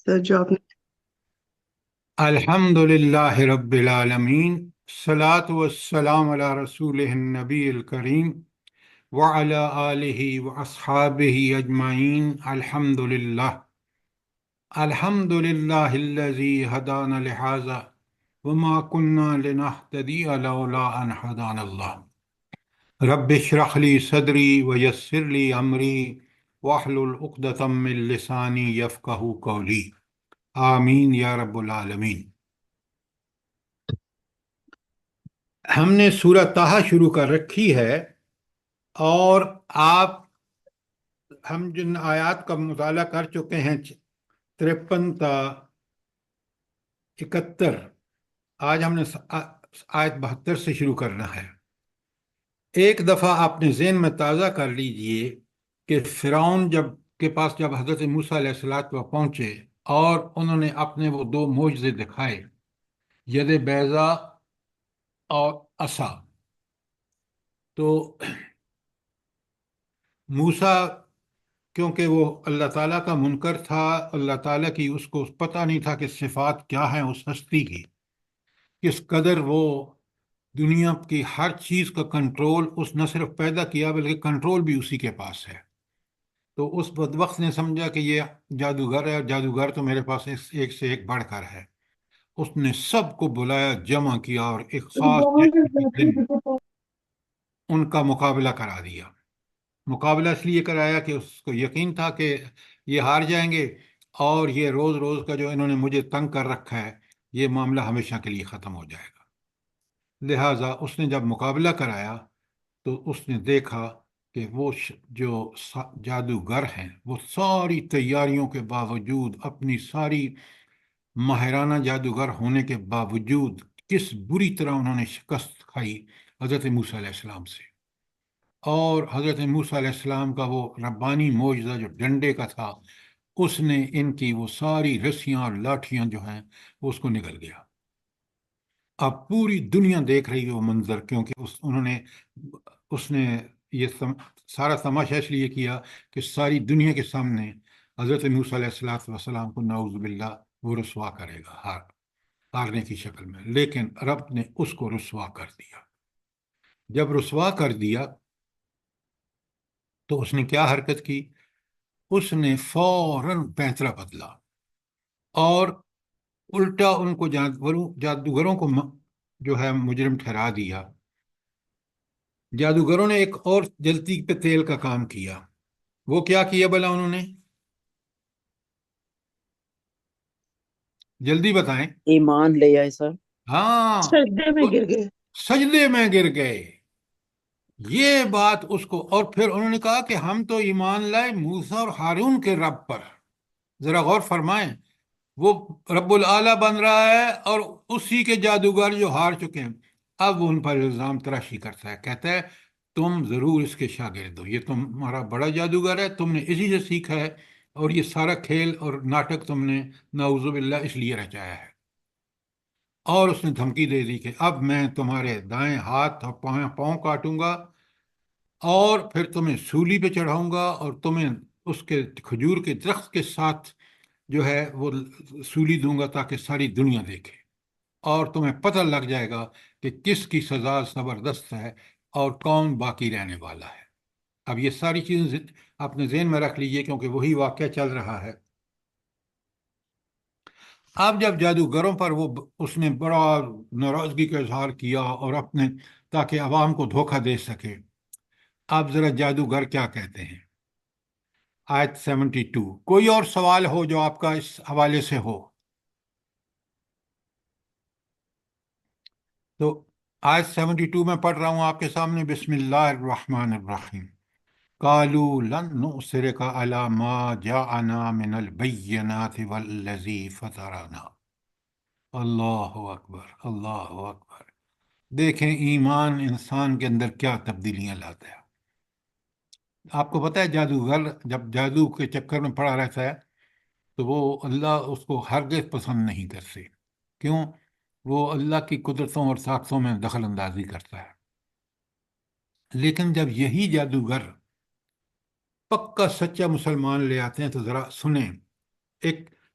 سر جو آپ نے الحمد للہ رب العالمین، الصلاۃ والسلام علی رسول النبی الکریم وعلی آلہ واصحابہ اجمعین۔ الحمد للہ الحمد للہ الذی ہدانا لہذا وما كنا لنہتدی لولا ان ہدانا اللہ۔ رب اشرح لی صدری ویسر لی امری واحلل عقدۃ من لسانی یفقہوا قولی۔ آمین یا رب العالمین۔ ہم نے سورہ طٰہٰ شروع کر رکھی ہے، اور ہم جن آیات کا مطالعہ کر چکے ہیں 53 تا 71، آج ہم نے آیت 72 سے شروع کرنا ہے۔ ایک دفعہ اپنے ذہن میں تازہ کر لیجئے کہ فرعون جب حضرت موسیٰ علیہ السلام پہنچے اور انہوں نے اپنے وہ دو معجزے دکھائے، ید بیضا اور عصا، تو موسیٰ کیونکہ وہ اللہ تعالیٰ کا منکر تھا، اللہ تعالیٰ کی اس کو پتہ نہیں تھا کہ صفات کیا ہیں اس ہستی کی، کس قدر وہ دنیا کی ہر چیز کا کنٹرول اس نہ صرف پیدا کیا بلکہ کنٹرول بھی اسی کے پاس ہے۔ تو اس بدبخت نے سمجھا کہ یہ جادوگر ہے، اور جادوگر تو میرے پاس ایک سے ایک بڑھ کر ہے۔ اس نے سب کو بلایا، جمع کیا، اور ایک خاص جشن کے دن ان کا مقابلہ کرا دیا۔ مقابلہ اس لیے کرایا کہ اس کو یقین تھا کہ یہ ہار جائیں گے، اور یہ روز روز کا جو انہوں نے مجھے تنگ کر رکھا ہے، یہ معاملہ ہمیشہ کے لیے ختم ہو جائے گا۔ لہٰذا اس نے جب مقابلہ کرایا تو اس نے دیکھا کہ وہ جو جادوگر ہیں، وہ ساری تیاریوں کے باوجود، اپنی ساری ماہرانہ جادوگر ہونے کے باوجود، کس بری طرح انہوں نے شکست کھائی حضرت موسیٰ علیہ السلام سے۔ اور حضرت موسیٰ علیہ السلام کا وہ ربانی معجزہ جو ڈنڈے کا تھا، اس نے ان کی وہ ساری رسیاں اور لاٹھیاں جو ہیں وہ اس کو نگل گیا۔ اب پوری دنیا دیکھ رہی ہے وہ منظر، کیونکہ اس نے یہ سارا تماشا اس لیے کیا کہ ساری دنیا کے سامنے حضرت موسیٰ علیہ السلام کو نعوذ باللہ وہ رسوا کرے گا، ہارنے کی شکل میں۔ لیکن رب نے اس کو رسوا کر دیا۔ جب رسوا کر دیا تو اس نے کیا حرکت کی؟ اس نے فوراً پیಂತرا بدلا اور الٹا ان کو جادوگروں کو جو ہے مجرم ٹھہرا دیا۔ جادوگروں نے ایک اور جلتی پہ تیل کا کام کیا۔ وہ کیا کیا بھلا انہوں نے؟ جلدی بتائیں۔ ایمان لے آئے سر، ہاں، سجدے میں گر گئے۔ سجدے میں گر گئے۔ یہ بات اس کو، اور پھر انہوں نے کہا کہ ہم تو ایمان لائے موسیٰ اور ہارون کے رب پر۔ ذرا غور فرمائیں، وہ رب العلیٰ بن رہا ہے اور اسی کے جادوگر جو ہار چکے ہیں، اب وہ ان پر الزام تراشی کرتا ہے، کہتا ہے تم ضرور اس کے شاگرد ہو، یہ تمہارا بڑا جادوگر ہے، تم نے اسی سے سیکھا ہے، اور یہ سارا کھیل اور ناٹک تم نے نعوذ باللہ اس لیے رچایا ہے۔ اور اس نے دھمکی دے دی کہ اب میں تمہارے دائیں ہاتھ اور پاؤں کاٹوں گا، اور پھر تمہیں سولی پہ چڑھاؤں گا، اور تمہیں اس کے کھجور کے درخت کے ساتھ جو ہے وہ سولی دوں گا تاکہ ساری دنیا دیکھے، اور تمہیں پتہ لگ جائے گا کہ کس کی سزا زبردست ہے اور کون باقی رہنے والا ہے۔ اب یہ ساری چیزیں اپنے ذہن میں رکھ لیجئے، کیونکہ وہی واقعہ چل رہا ہے۔ اب جب جادوگروں پر اس نے بڑا ناراضگی کا اظہار کیا، اور تاکہ عوام کو دھوکہ دے سکے، اب ذرا جادوگر کیا کہتے ہیں۔ آیت 72، کوئی اور سوال ہو جو آپ کا اس حوالے سے ہو تو آیت 72 میں پڑھ رہا ہوں آپ کے سامنے۔ بسم اللہ الرحمن الرحیم۔ قالوا لن نؤثرك على ما جاءنا من البينات والذي فطرنا۔ اللہ اکبر، اللہ اکبر۔ دیکھیں ایمان انسان کے اندر کیا تبدیلیاں لاتا ہے۔ آپ کو پتہ ہے جادوگر جب جادو کے چکر میں پڑا رہتا ہے تو وہ اللہ اس کو ہرگز پسند نہیں کرتے۔ کیوں؟ وہ اللہ کی قدرتوں اور طاقتوں میں دخل اندازی کرتا ہے۔ لیکن جب یہی جادوگر پکا سچا مسلمان لے آتے ہیں تو ذرا سنیں، ایک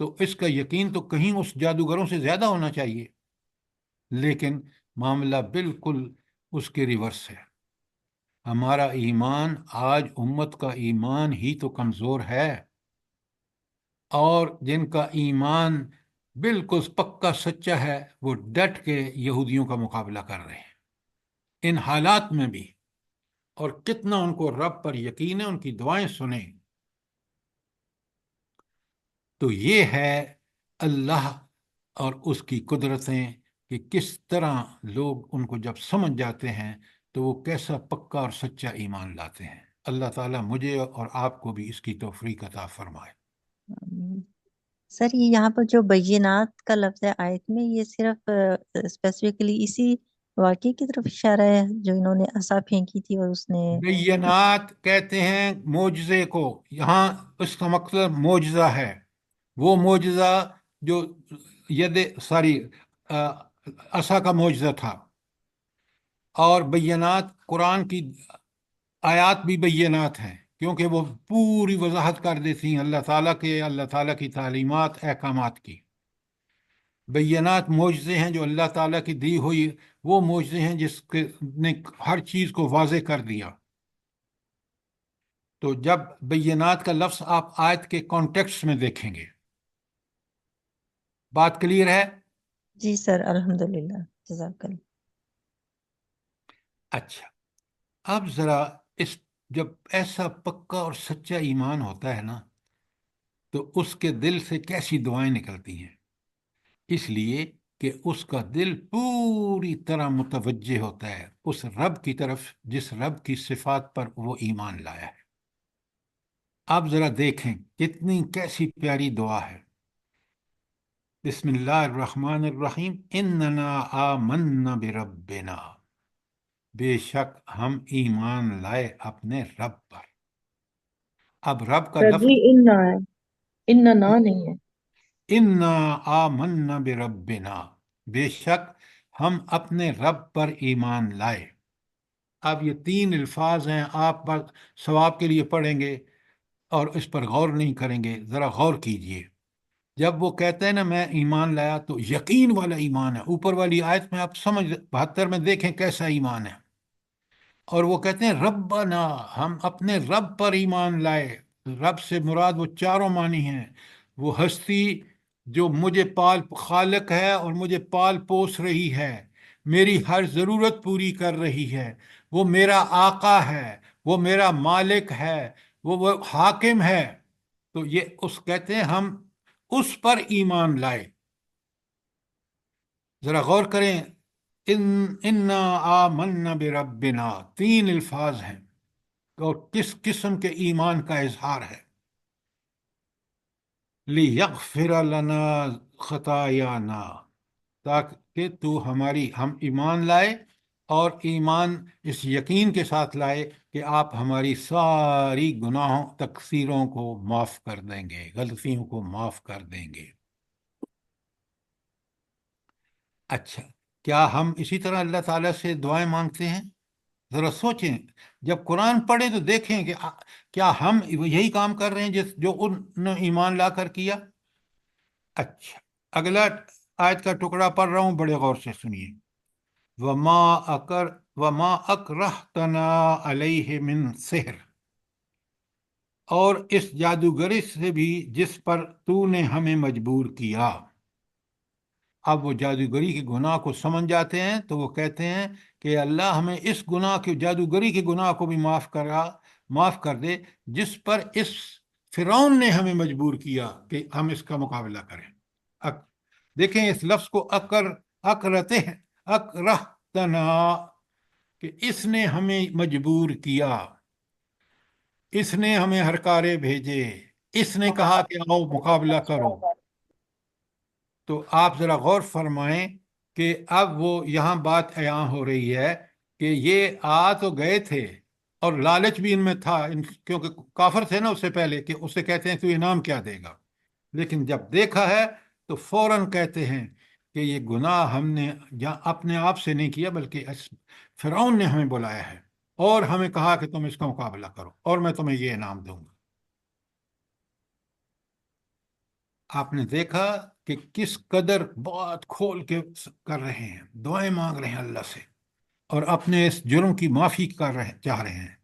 تو اس کا یقین تو کہیں اس جادوگروں سے زیادہ ہونا چاہیے، لیکن معاملہ بالکل اس کے ریورس ہے۔ ہمارا ایمان آج امت کا ایمان ہی تو کمزور ہے، اور جن کا ایمان بالکل پکا سچا ہے وہ ڈٹ کے یہودیوں کا مقابلہ کر رہے ہیں ان حالات میں بھی، اور کتنا ان کو رب پر یقین ہے، ان کی دعائیں سنیں۔ تو یہ ہے اللہ اور اس کی قدرتیں، کہ کس طرح لوگ ان کو جب سمجھ جاتے ہیں تو وہ کیسا پکا اور سچا ایمان لاتے ہیں۔ اللہ تعالیٰ مجھے اور آپ کو بھی اس کی توفیق عطا فرمائے۔ سر یہ یہاں پر جو بینات کا لفظ ہے آیت میں، یہ صرف اسپیسیفکلی اسی واقعے کی طرف اشارہ ہے جو انہوں نے عصا پھینکی تھی اور اس نے؟ بینات کہتے ہیں معجزے کو، یہاں اس کا مقصد معجزہ ہے، وہ معجزہ جو عصا کا معجزہ تھا۔ اور بینات قرآن کی آیات بھی بینات ہیں، کیونکہ وہ پوری وضاحت کر دیتی ہیں اللہ تعالیٰ کی تعلیمات، احکامات کی۔ بینات معجزے ہیں جو اللہ تعالیٰ کی دی ہوئی وہ معجزے ہیں جس نے ہر چیز کو واضح کر دیا۔ تو جب بینات کا لفظ آپ آیت کے کانٹیکسٹ میں دیکھیں گے، بات کلیئر ہے؟ جی سر، الحمدللہ، جزاک اللہ۔ اچھا، اب ذرا جب ایسا پکا اور سچا ایمان ہوتا ہے نا، تو اس کے دل سے کیسی دعائیں نکلتی ہیں، اس لیے کہ اس کا دل پوری طرح متوجہ ہوتا ہے اس رب کی طرف جس رب کی صفات پر وہ ایمان لایا ہے۔ آپ ذرا دیکھیں کتنی کیسی پیاری دعا ہے۔ بسم اللہ الرحمن الرحیم، اننا آمنا بربنا، بے شک ہم ایمان لائے اپنے رب پر۔ اب رب کا لفظ جی اننا ہے، اننا نہیں ہے۔ انا آمنا بربنا، بے شک ہم اپنے رب پر ایمان لائے۔ اب یہ 3 الفاظ ہیں، آپ ثواب کے لیے پڑھیں گے اور اس پر غور نہیں کریں گے، ذرا غور کیجئے۔ جب وہ کہتے ہیں نا میں ایمان لایا، تو یقین والا ایمان ہے۔ اوپر والی آیت میں آپ سمجھ 72 میں دیکھیں کیسا ایمان ہے۔ اور وہ کہتے ہیں ربنا، ہم اپنے رب پر ایمان لائے۔ رب سے مراد وہ چاروں معنی ہیں، وہ ہستی جو مجھے خالق ہے اور مجھے پال پوس رہی ہے، میری ہر ضرورت پوری کر رہی ہے، وہ میرا آقا ہے، وہ میرا مالک ہے، وہ حاکم ہے۔ تو یہ کہتے ہیں ہم اس پر ایمان لائے۔ ذرا غور کریں، انا آمنا بربنا 3 الفاظ ہیں، اور کس قسم کے ایمان کا اظہار ہے۔ لیغفر لنا خطایانا، تاکہ ہم ایمان لائے، اور ایمان اس یقین کے ساتھ لائے کہ آپ ہماری ساری گناہوں تقصیروں کو معاف کر دیں گے، غلطیوں کو معاف کر دیں گے۔ اچھا، کیا ہم اسی طرح اللہ تعالیٰ سے دعائیں مانگتے ہیں؟ ذرا سوچیں، جب قرآن پڑھیں تو دیکھیں کہ کیا ہم یہی کام کر رہے ہیں جو ان نے ایمان لا کر کیا؟ اچھا، اگلا آیت کا ٹکڑا پڑھ رہا ہوں، بڑے غور سے سنیے۔ وما اکرہتنا علیہ من سحر، اور اس جادوگری سے بھی جس پر تو نے ہمیں مجبور کیا۔ اب وہ جادوگری کے گناہ کو سمجھ جاتے ہیں تو وہ کہتے ہیں کہ اللہ ہمیں اس گناہ کے، جادوگری کے گناہ کو بھی معاف کر دے جس پر اس فرعون نے ہمیں مجبور کیا کہ ہم اس کا مقابلہ کریں۔ دیکھیں اس لفظ کو اکرہتنا، کہ اس نے ہمیں مجبور کیا، اس نے ہمیں ہرکارے بھیجے، اس نے کہا کہ آؤ مقابلہ کرو۔ تو آپ ذرا غور فرمائیں کہ اب وہ یہاں بات عیاں ہو رہی ہے کہ یہ تو گئے تھے، اور لالچ بھی ان میں تھا، کیونکہ کافر تھے نا اس سے پہلے، کہ اسے کہتے ہیں تو انعام کیا دے گا، لیکن جب دیکھا ہے تو فوراً کہتے ہیں کہ یہ گناہ ہم نے اپنے آپ سے نہیں کیا، بلکہ فرعون نے ہمیں بلایا ہے اور ہمیں کہا کہ تم اس کا مقابلہ کرو اور میں تمہیں یہ انعام دوں گا۔ آپ نے دیکھا کہ کس قدر بات کھول کے کر رہے ہیں، دعائیں مانگ رہے ہیں اللہ سے، اور اپنے اس جرم کی معافی چاہ رہے ہیں۔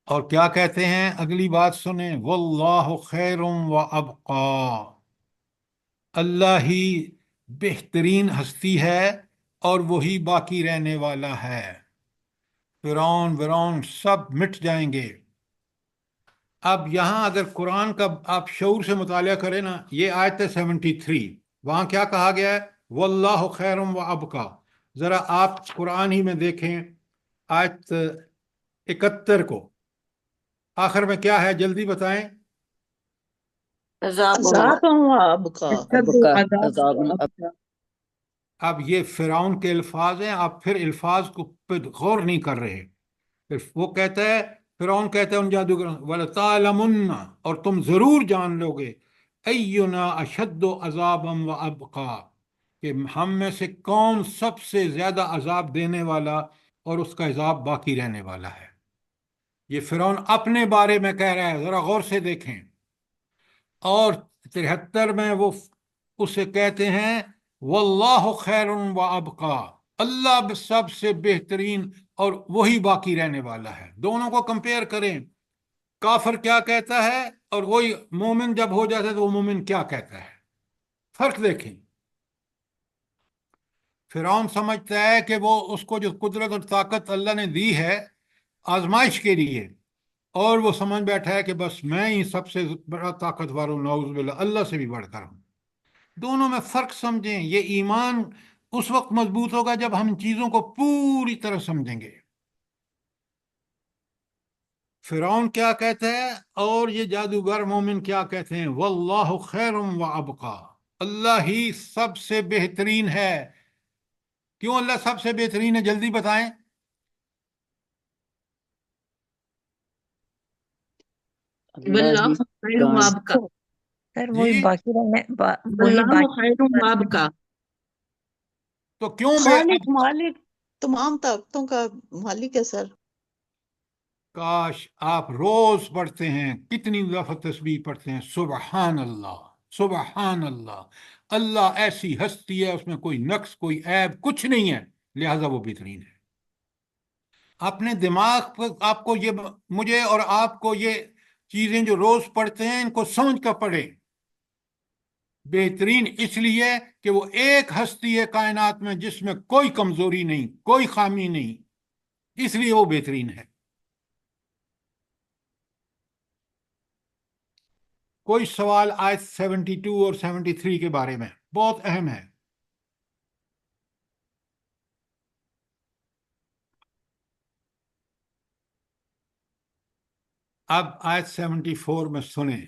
اور کیا کہتے ہیں؟ اگلی بات سنیں، واللہ خیر و ابقا، اللہ ہی بہترین ہستی ہے اور وہی باقی رہنے والا ہے۔ فرعون سب مٹ جائیں گے۔ اب یہاں اگر قرآن کا آپ شعور سے مطالعہ کریں نا، یہ آیت ہے 73، وہاں کیا کہا گیا ہے؟ واللہ خیر و ابقا۔ ذرا آپ قرآن ہی میں دیکھیں آیت 71 کو، آخر میں کیا ہے؟ جلدی بتائیں۔ عذاب عذاب و ابقا، اب کا عذاب عذاب و اب ابقا۔ اب یہ فرعون کے الفاظ ہیں، آپ پھر الفاظ کو پہ غور نہیں کر رہے۔ پھر وہ کہتا ہے، فرعون کہتا ہے ان جادوگروں، وَلَتَعْلَمُنَّ، اور تم ضرور جان لو گے، اینا اشد عذابا و ابقا، کہ ہم میں سے کون سب سے زیادہ عذاب دینے والا اور اس کا عذاب باقی رہنے والا ہے۔ یہ فرعون اپنے بارے میں کہہ رہا ہے، ذرا غور سے دیکھیں۔ اور 73 میں وہ اسے کہتے ہیں واللہ خیر و ابقا، اللہ سب سے بہترین اور وہی باقی رہنے والا ہے۔ دونوں کو کمپیئر کریں، کافر کیا کہتا ہے اور وہی مومن جب ہو جاتا ہے تو وہ مومن کیا کہتا ہے، فرق دیکھیں۔ فرعون سمجھتا ہے کہ وہ اس کو جو قدرت اور طاقت اللہ نے دی ہے آزمائش کے لیے، اور وہ سمجھ بیٹھا ہے کہ بس میں ہی سب سے بڑا طاقتور ہوں، نعوذ باللہ، اللہ سے بھی بڑھ کر ہوں۔ دونوں میں فرق سمجھیں۔ یہ ایمان اس وقت مضبوط ہوگا جب ہم چیزوں کو پوری طرح سمجھیں گے۔ فرعون کیا کہتا ہے اور یہ جادوگر مومن کیا کہتے ہیں؟ واللہ خیر و ابقا، اللہ ہی سب سے بہترین ہے۔ کیوں اللہ سب سے بہترین ہے؟ جلدی بتائیں۔ اللہ واللہ ہی خیر و ابقا، خیر جی وہی باقی رہنے وہی واللہ باقی خیر و ابقا۔ تو کیوں خالق مالک تمام طاقتوں کا مالک ہے سر۔ کاش آپ روز پڑھتے ہیں، کتنی دفعہ تسبیح پڑھتے ہیں، سبحان اللہ سبحان اللہ، اللہ ایسی ہستی ہے، اس میں کوئی نقص کوئی عیب کچھ نہیں ہے، لہذا وہ بہترین ہے۔ اپنے دماغ پر آپ کو یہ، مجھے اور آپ کو یہ چیزیں جو روز پڑھتے ہیں ان کو سمجھ کر پڑھیں۔ بہترین اس لیے کہ وہ ایک ہستی ہے کائنات میں جس میں کوئی کمزوری نہیں، کوئی خامی نہیں، اس لیے وہ بہترین ہے۔ کوئی سوال آیت 72 اور 73 کے بارے میں؟ بہت اہم ہے۔ اب آیت 74 میں سنیں،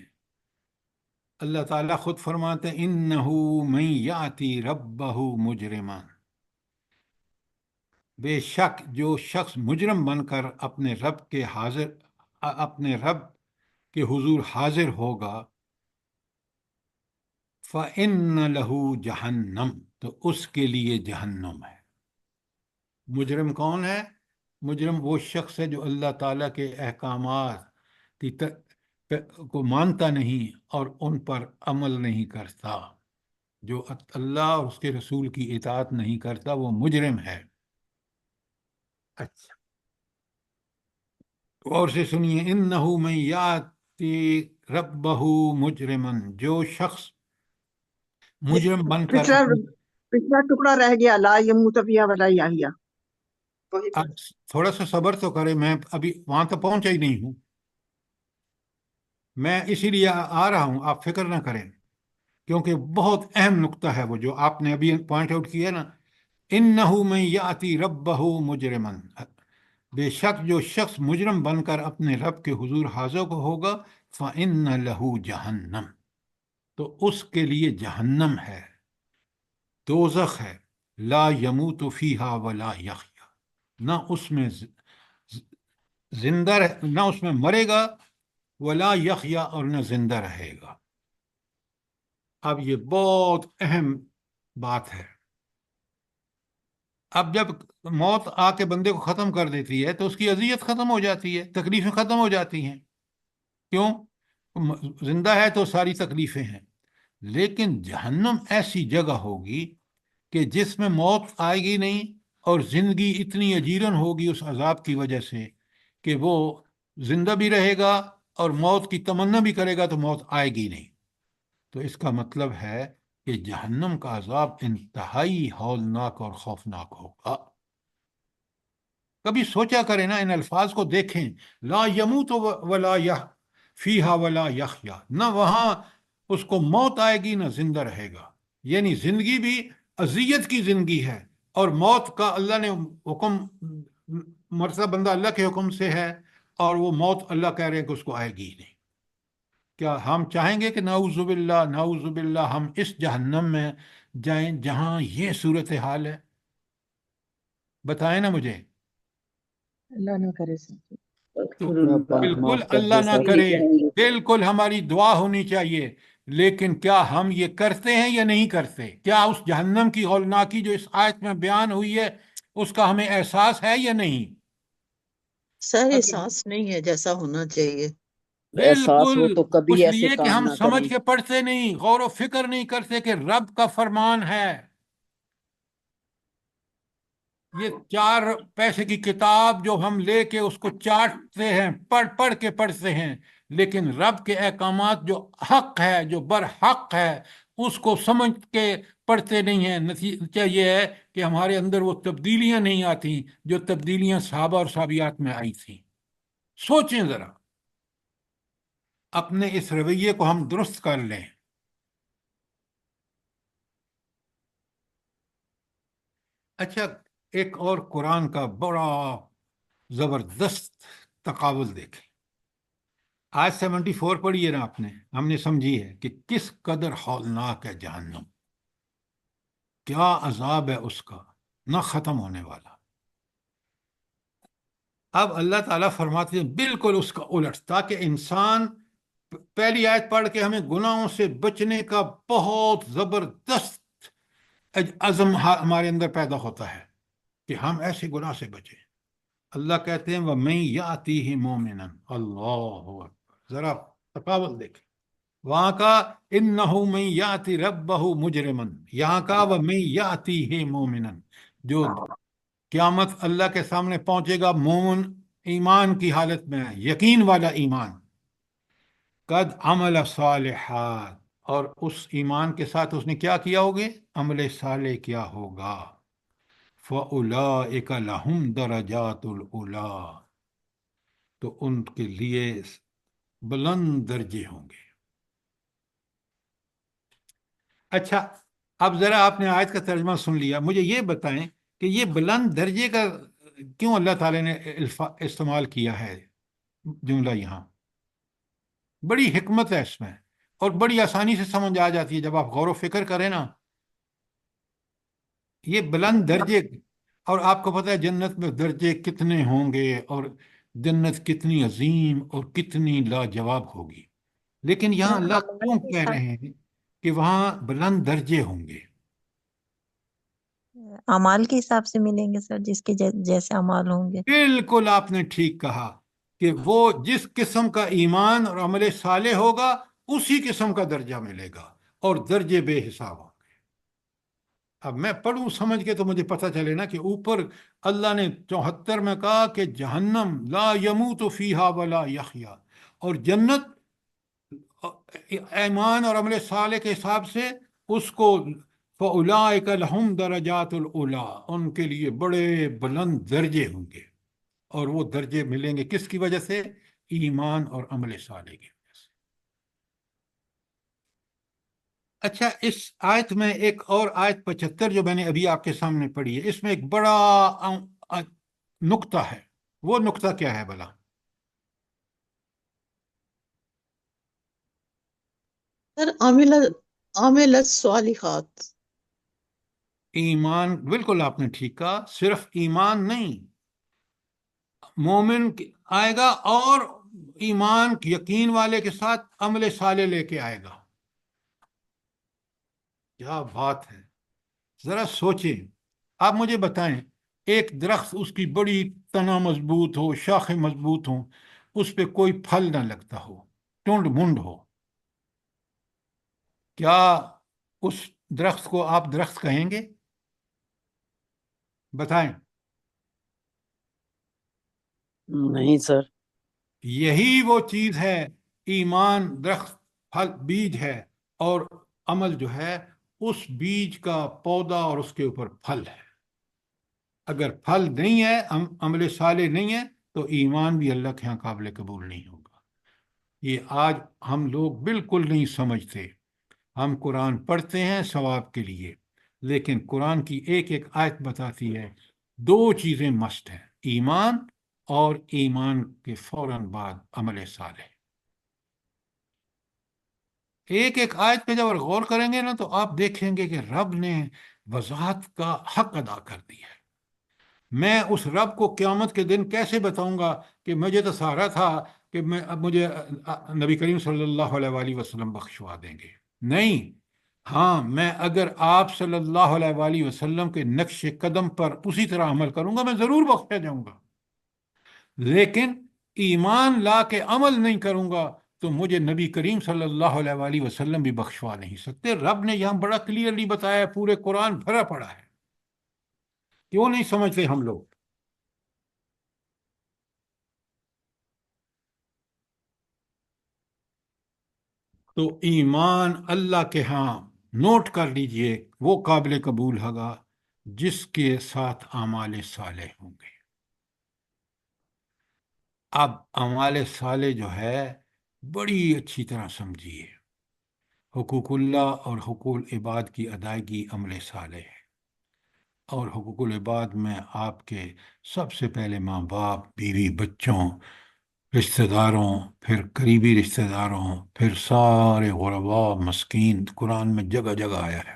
اللہ تعالیٰ خود فرماتے ہیں انہو من یاتی ربہ مجرما، بے شک جو شخص مجرم بن کر اپنے رب کے حضور حاضر ہوگا، فَإِنَّ لَهُ جہنم، تو اس کے لیے جہنم ہے۔ مجرم کون ہے؟ مجرم وہ شخص ہے جو اللہ تعالیٰ کے احکامات کو مانتا نہیں اور ان پر عمل نہیں کرتا، جو اللہ اور اس کے رسول کی اطاعت نہیں کرتا، وہ مجرم ہے۔ اچھا، اور سے سنیے، انہو من یاتی ربہ مجرمن، جو شخص مجرم بن کر پچھلا ٹکڑا رہ گیا، لا یموت فیہا ولا یحیا۔ اب تھوڑا سا صبر تو کرے، میں ابھی وہاں تو پہنچا ہی نہیں ہوں، میں اسی لیے آ رہا ہوں، آپ فکر نہ کریں، کیونکہ بہت اہم نقطہ ہے وہ جو آپ نے ابھی پوائنٹ آؤٹ کیا نا، انہو من یاتی ربہ مجرمن، بے شک جو شخص مجرم بن کر اپنے رب کے حضور حاضر ہوگا، فَإِنَّ لَهُ جہنم، تو اس کے لیے جہنم ہے، دوزخ ہے، لا یموت فیہا ولا یحیا، نہ اس میں زندہ نہ اس میں مرے گا، ولا یحیا، اور نہ زندہ رہے گا۔ اب یہ بہت اہم بات ہے۔ اب جب موت آ کے بندے کو ختم کر دیتی ہے تو اس کی اذیت ختم ہو جاتی ہے، تکلیفیں ختم ہو جاتی ہیں۔ کیوں؟ زندہ ہے تو ساری تکلیفیں ہیں، لیکن جہنم ایسی جگہ ہوگی کہ جس میں موت آئے گی نہیں، اور زندگی اتنی اجیرن ہوگی اس عذاب کی وجہ سے کہ وہ زندہ بھی رہے گا اور موت کی تمنا بھی کرے گا تو موت آئے گی نہیں۔ تو اس کا مطلب ہے کہ جہنم کا عذاب انتہائی ہولناک اور خوفناک ہوگا۔ کبھی سوچا کریں نا، ان الفاظ کو دیکھیں، لا یموت ولا فیہا ولا یحیا، نہ وہاں اس کو موت آئے گی نہ زندہ رہے گا، یعنی زندگی بھی اذیت کی زندگی ہے، اور موت کا اللہ نے حکم، مرتا بندہ اللہ کے حکم سے ہے، اور وہ موت اللہ کہہ رہے ہیں کہ اس کو آئے گی ہی نہیں۔ کیا ہم چاہیں گے کہ نعوذ باللہ نعوذ باللہ ہم اس جہنم میں جائیں جہاں یہ صورتحال ہے؟ بتائیں نا مجھے۔ اللہ نہ کرے سر۔ بالکل اللہ نہ کرے، بالکل ہماری دعا ہونی چاہیے، لیکن کیا ہم یہ کرتے ہیں یا نہیں کرتے؟ کیا اس جہنم کی ہولناکی جو اس آیت میں بیان ہوئی ہے اس کا ہمیں احساس ہے یا نہیں؟ سر احساس نہیں ہے جیسا ہونا چاہیے۔ احساس ہو بالکل، تو کبھی اس ایسے لیے کہ کام ہم نہ سمجھ کریں۔ کے پڑھتے نہیں، غور و فکر نہیں کرتے کہ رب کا فرمان ہے۔ یہ 4 پیسے کی کتاب جو ہم لے کے اس کو چاٹتے ہیں، پڑھ کے پڑھتے ہیں، لیکن رب کے احکامات جو حق ہے، جو برحق ہے، اس کو سمجھ کے پڑھتے نہیں ہیں۔ نتیجہ یہ ہے کہ ہمارے اندر وہ تبدیلیاں نہیں آتی جو تبدیلیاں صحابہ اور صحابیات میں آئی تھیں۔ سوچیں ذرا، اپنے اس رویے کو ہم درست کر لیں۔ اچھا، ایک اور قرآن کا بڑا زبردست تقابل دیکھیں۔ آج 74 پڑھی ہے نا آپ نے، ہم نے سمجھی ہے کہ کس قدر ہولناک ہے جہنم، کیا عذاب ہے اس کا، نہ ختم ہونے والا۔ اب اللہ تعالیٰ فرماتے ہیں بالکل اس کا الٹ، تاکہ انسان پہلی آیت پڑھ کے ہمیں گناہوں سے بچنے کا بہت زبردست عزم ہمارے اندر پیدا ہوتا ہے کہ ہم ایسے گناہ سے بچیں۔ اللہ کہتے ہیں وَمَن يَأْتِهِ مُؤْمِنًا، اللہ اکبر، ذرا تقابل دیکھیں۔ وہاں کا اِنَّهُ مَن يَأْتِ رَبَّهُ مُجْرِمًا، یہاں کا وَمَن يَأْتِهِ مُؤْمِنًا، جو قیامت اللہ کے سامنے پہنچے گا مومن ایمان کی حالت میں، یقین والا ایمان، قد عمل صالحات، اور اس ایمان کے ساتھ اس نے کیا کیا ہوگے؟ عمل صالح کیا ہوگا۔ فَأُولَئِكَ لَهُمْ دَرَجَاتُ الْأُولَىٰ، تو ان کے لیے بلند درجے ہوں گے۔ اچھا، اب ذرا آپ نے آیت کا ترجمہ سن لیا، مجھے یہ بتائیں کہ یہ بلند درجے کا کیوں اللہ تعالیٰ نے استعمال کیا ہے جملہ یہاں؟ بڑی حکمت ہے اس میں، اور بڑی آسانی سے سمجھ آ جاتی ہے جب آپ غور و فکر کریں نا۔ یہ بلند درجے، اور آپ کو پتہ ہے جنت میں درجے کتنے ہوں گے، اور جنت کتنی عظیم اور کتنی لاجواب ہوگی، لیکن یہاں اللہ کیوں کہہ رہے ہیں کہ وہاں بلند درجے ہوں گے؟ اعمال کے حساب سے ملیں گے سر، جس کے جیسے اعمال ہوں گے۔ بالکل آپ نے ٹھیک کہا کہ وہ جس قسم کا ایمان اور عمل صالح ہوگا اسی قسم کا درجہ ملے گا، اور درجے بے حساب ہوں گے۔ اب میں پڑھوں سمجھ کے تو مجھے پتہ چلے نا کہ اوپر اللہ نے 74 میں کہا کہ جہنم لا یموت فیہا ولا یحیا، اور جنت ایمان اور عمل صالح کے حساب سے اس کو فَأُولَٰئِكَ لَهُمْ دَرَجَاتُ الْأُولَىٰ، ان کے لیے بڑے بلند درجے ہوں گے، اور وہ درجے ملیں گے کس کی وجہ سے؟ ایمان اور عمل صالح کی وجہ سے۔ اچھا، اس آیت میں ایک اور آیت 75 جو میں نے ابھی آپ کے سامنے پڑھی ہے، اس میں ایک بڑا نقطہ ہے۔ وہ نقطہ کیا ہے بھلا؟ سر عامل الصالحات، ایمان، بالکل آپ نے ٹھیک کہا، صرف ایمان نہیں، مومن آئے گا اور ایمان یقین والے کے ساتھ عمل صالح لے کے آئے گا۔ کیا بات ہے، ذرا سوچیں۔ آپ مجھے بتائیں، ایک درخت اس کی بڑی تنا مضبوط ہو، شاخیں مضبوط ہوں، اس پہ کوئی پھل نہ لگتا ہو، ٹنڈ منڈ ہو، کیا اس درخت کو آپ درخت کہیں گے؟ بتائیں۔ نہیں سر۔ یہی وہ چیز ہے، ایمان درخت، پھل بیج ہے، اور عمل جو ہے اس بیج کا پودا اور اس کے اوپر پھل ہے۔ اگر پھل نہیں ہے، عمل صالح نہیں ہے، تو ایمان بھی اللہ کے ہاں قابل قبول نہیں ہوگا۔ یہ آج ہم لوگ بالکل نہیں سمجھتے۔ ہم قرآن پڑھتے ہیں ثواب کے لیے، لیکن قرآن کی ایک ایک آیت بتاتی ہے دو چیزیں مست ہیں، ایمان اور ایمان کے فوراً بعد عمل صالح۔ ایک ایک آیت پہ جب غور کریں گے نا تو آپ دیکھیں گے کہ رب نے وضاحت کا حق ادا کر دیا ہے۔ میں اس رب کو قیامت کے دن کیسے بتاؤں گا کہ مجھے تو سہارا تھا کہ اب مجھے نبی کریم صلی اللہ علیہ وآلہ وسلم بخشوا دیں گے؟ نہیں۔ ہاں، میں اگر آپ صلی اللہ علیہ وآلہ وسلم کے نقش قدم پر اسی طرح عمل کروں گا، میں ضرور بخشا جاؤں گا، لیکن ایمان لا کے عمل نہیں کروں گا تو مجھے نبی کریم صلی اللہ علیہ وآلہ وسلم بھی بخشوا نہیں سکتے۔ رب نے یہاں بڑا کلیئرلی بتایا ہے، پورے قرآن بھرا پڑا ہے۔ کیوں نہیں سمجھتے ہم لوگ؟ تو ایمان اللہ کے ہاں نوٹ کر لیجئے وہ قابل قبول ہوگا جس کے ساتھ اعمال صالح ہوں گے۔ اب اعمال صالح جو ہے بڑی اچھی طرح سمجھیے، حقوق اللہ اور حقوق العباد کی ادائیگی عمل صالح ہے، اور حقوق العباد میں آپ کے سب سے پہلے ماں باپ، بیوی، بچوں، رشتہ داروں، پھر قریبی رشتہ داروں، پھر سارے غرباء، مسکین، قرآن میں جگہ جگہ آیا ہے۔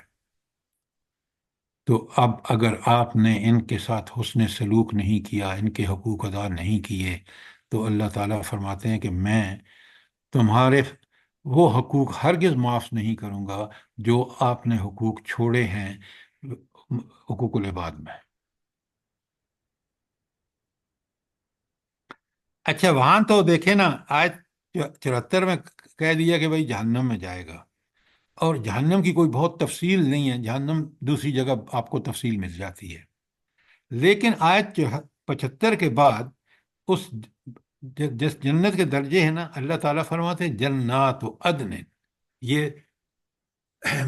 تو اب اگر آپ نے ان کے ساتھ حسن سلوک نہیں کیا، ان کے حقوق ادا نہیں کیے، تو اللہ تعالیٰ فرماتے ہیں کہ میں تمہارے وہ حقوق ہرگز معاف نہیں کروں گا جو آپ نے حقوق چھوڑے ہیں حقوق العباد میں۔ اچھا، وہاں تو دیکھیں نا، آیت 74 میں کہہ دیا کہ بھائی جہنم میں جائے گا، اور جہنم کی کوئی بہت تفصیل نہیں ہے، جہنم دوسری جگہ آپ کو تفصیل مل جاتی ہے، لیکن آیت 75 کے بعد اس جس جنت کے درجے ہیں نا، اللہ تعالیٰ فرماتے ہیں جنات و عدن، یہ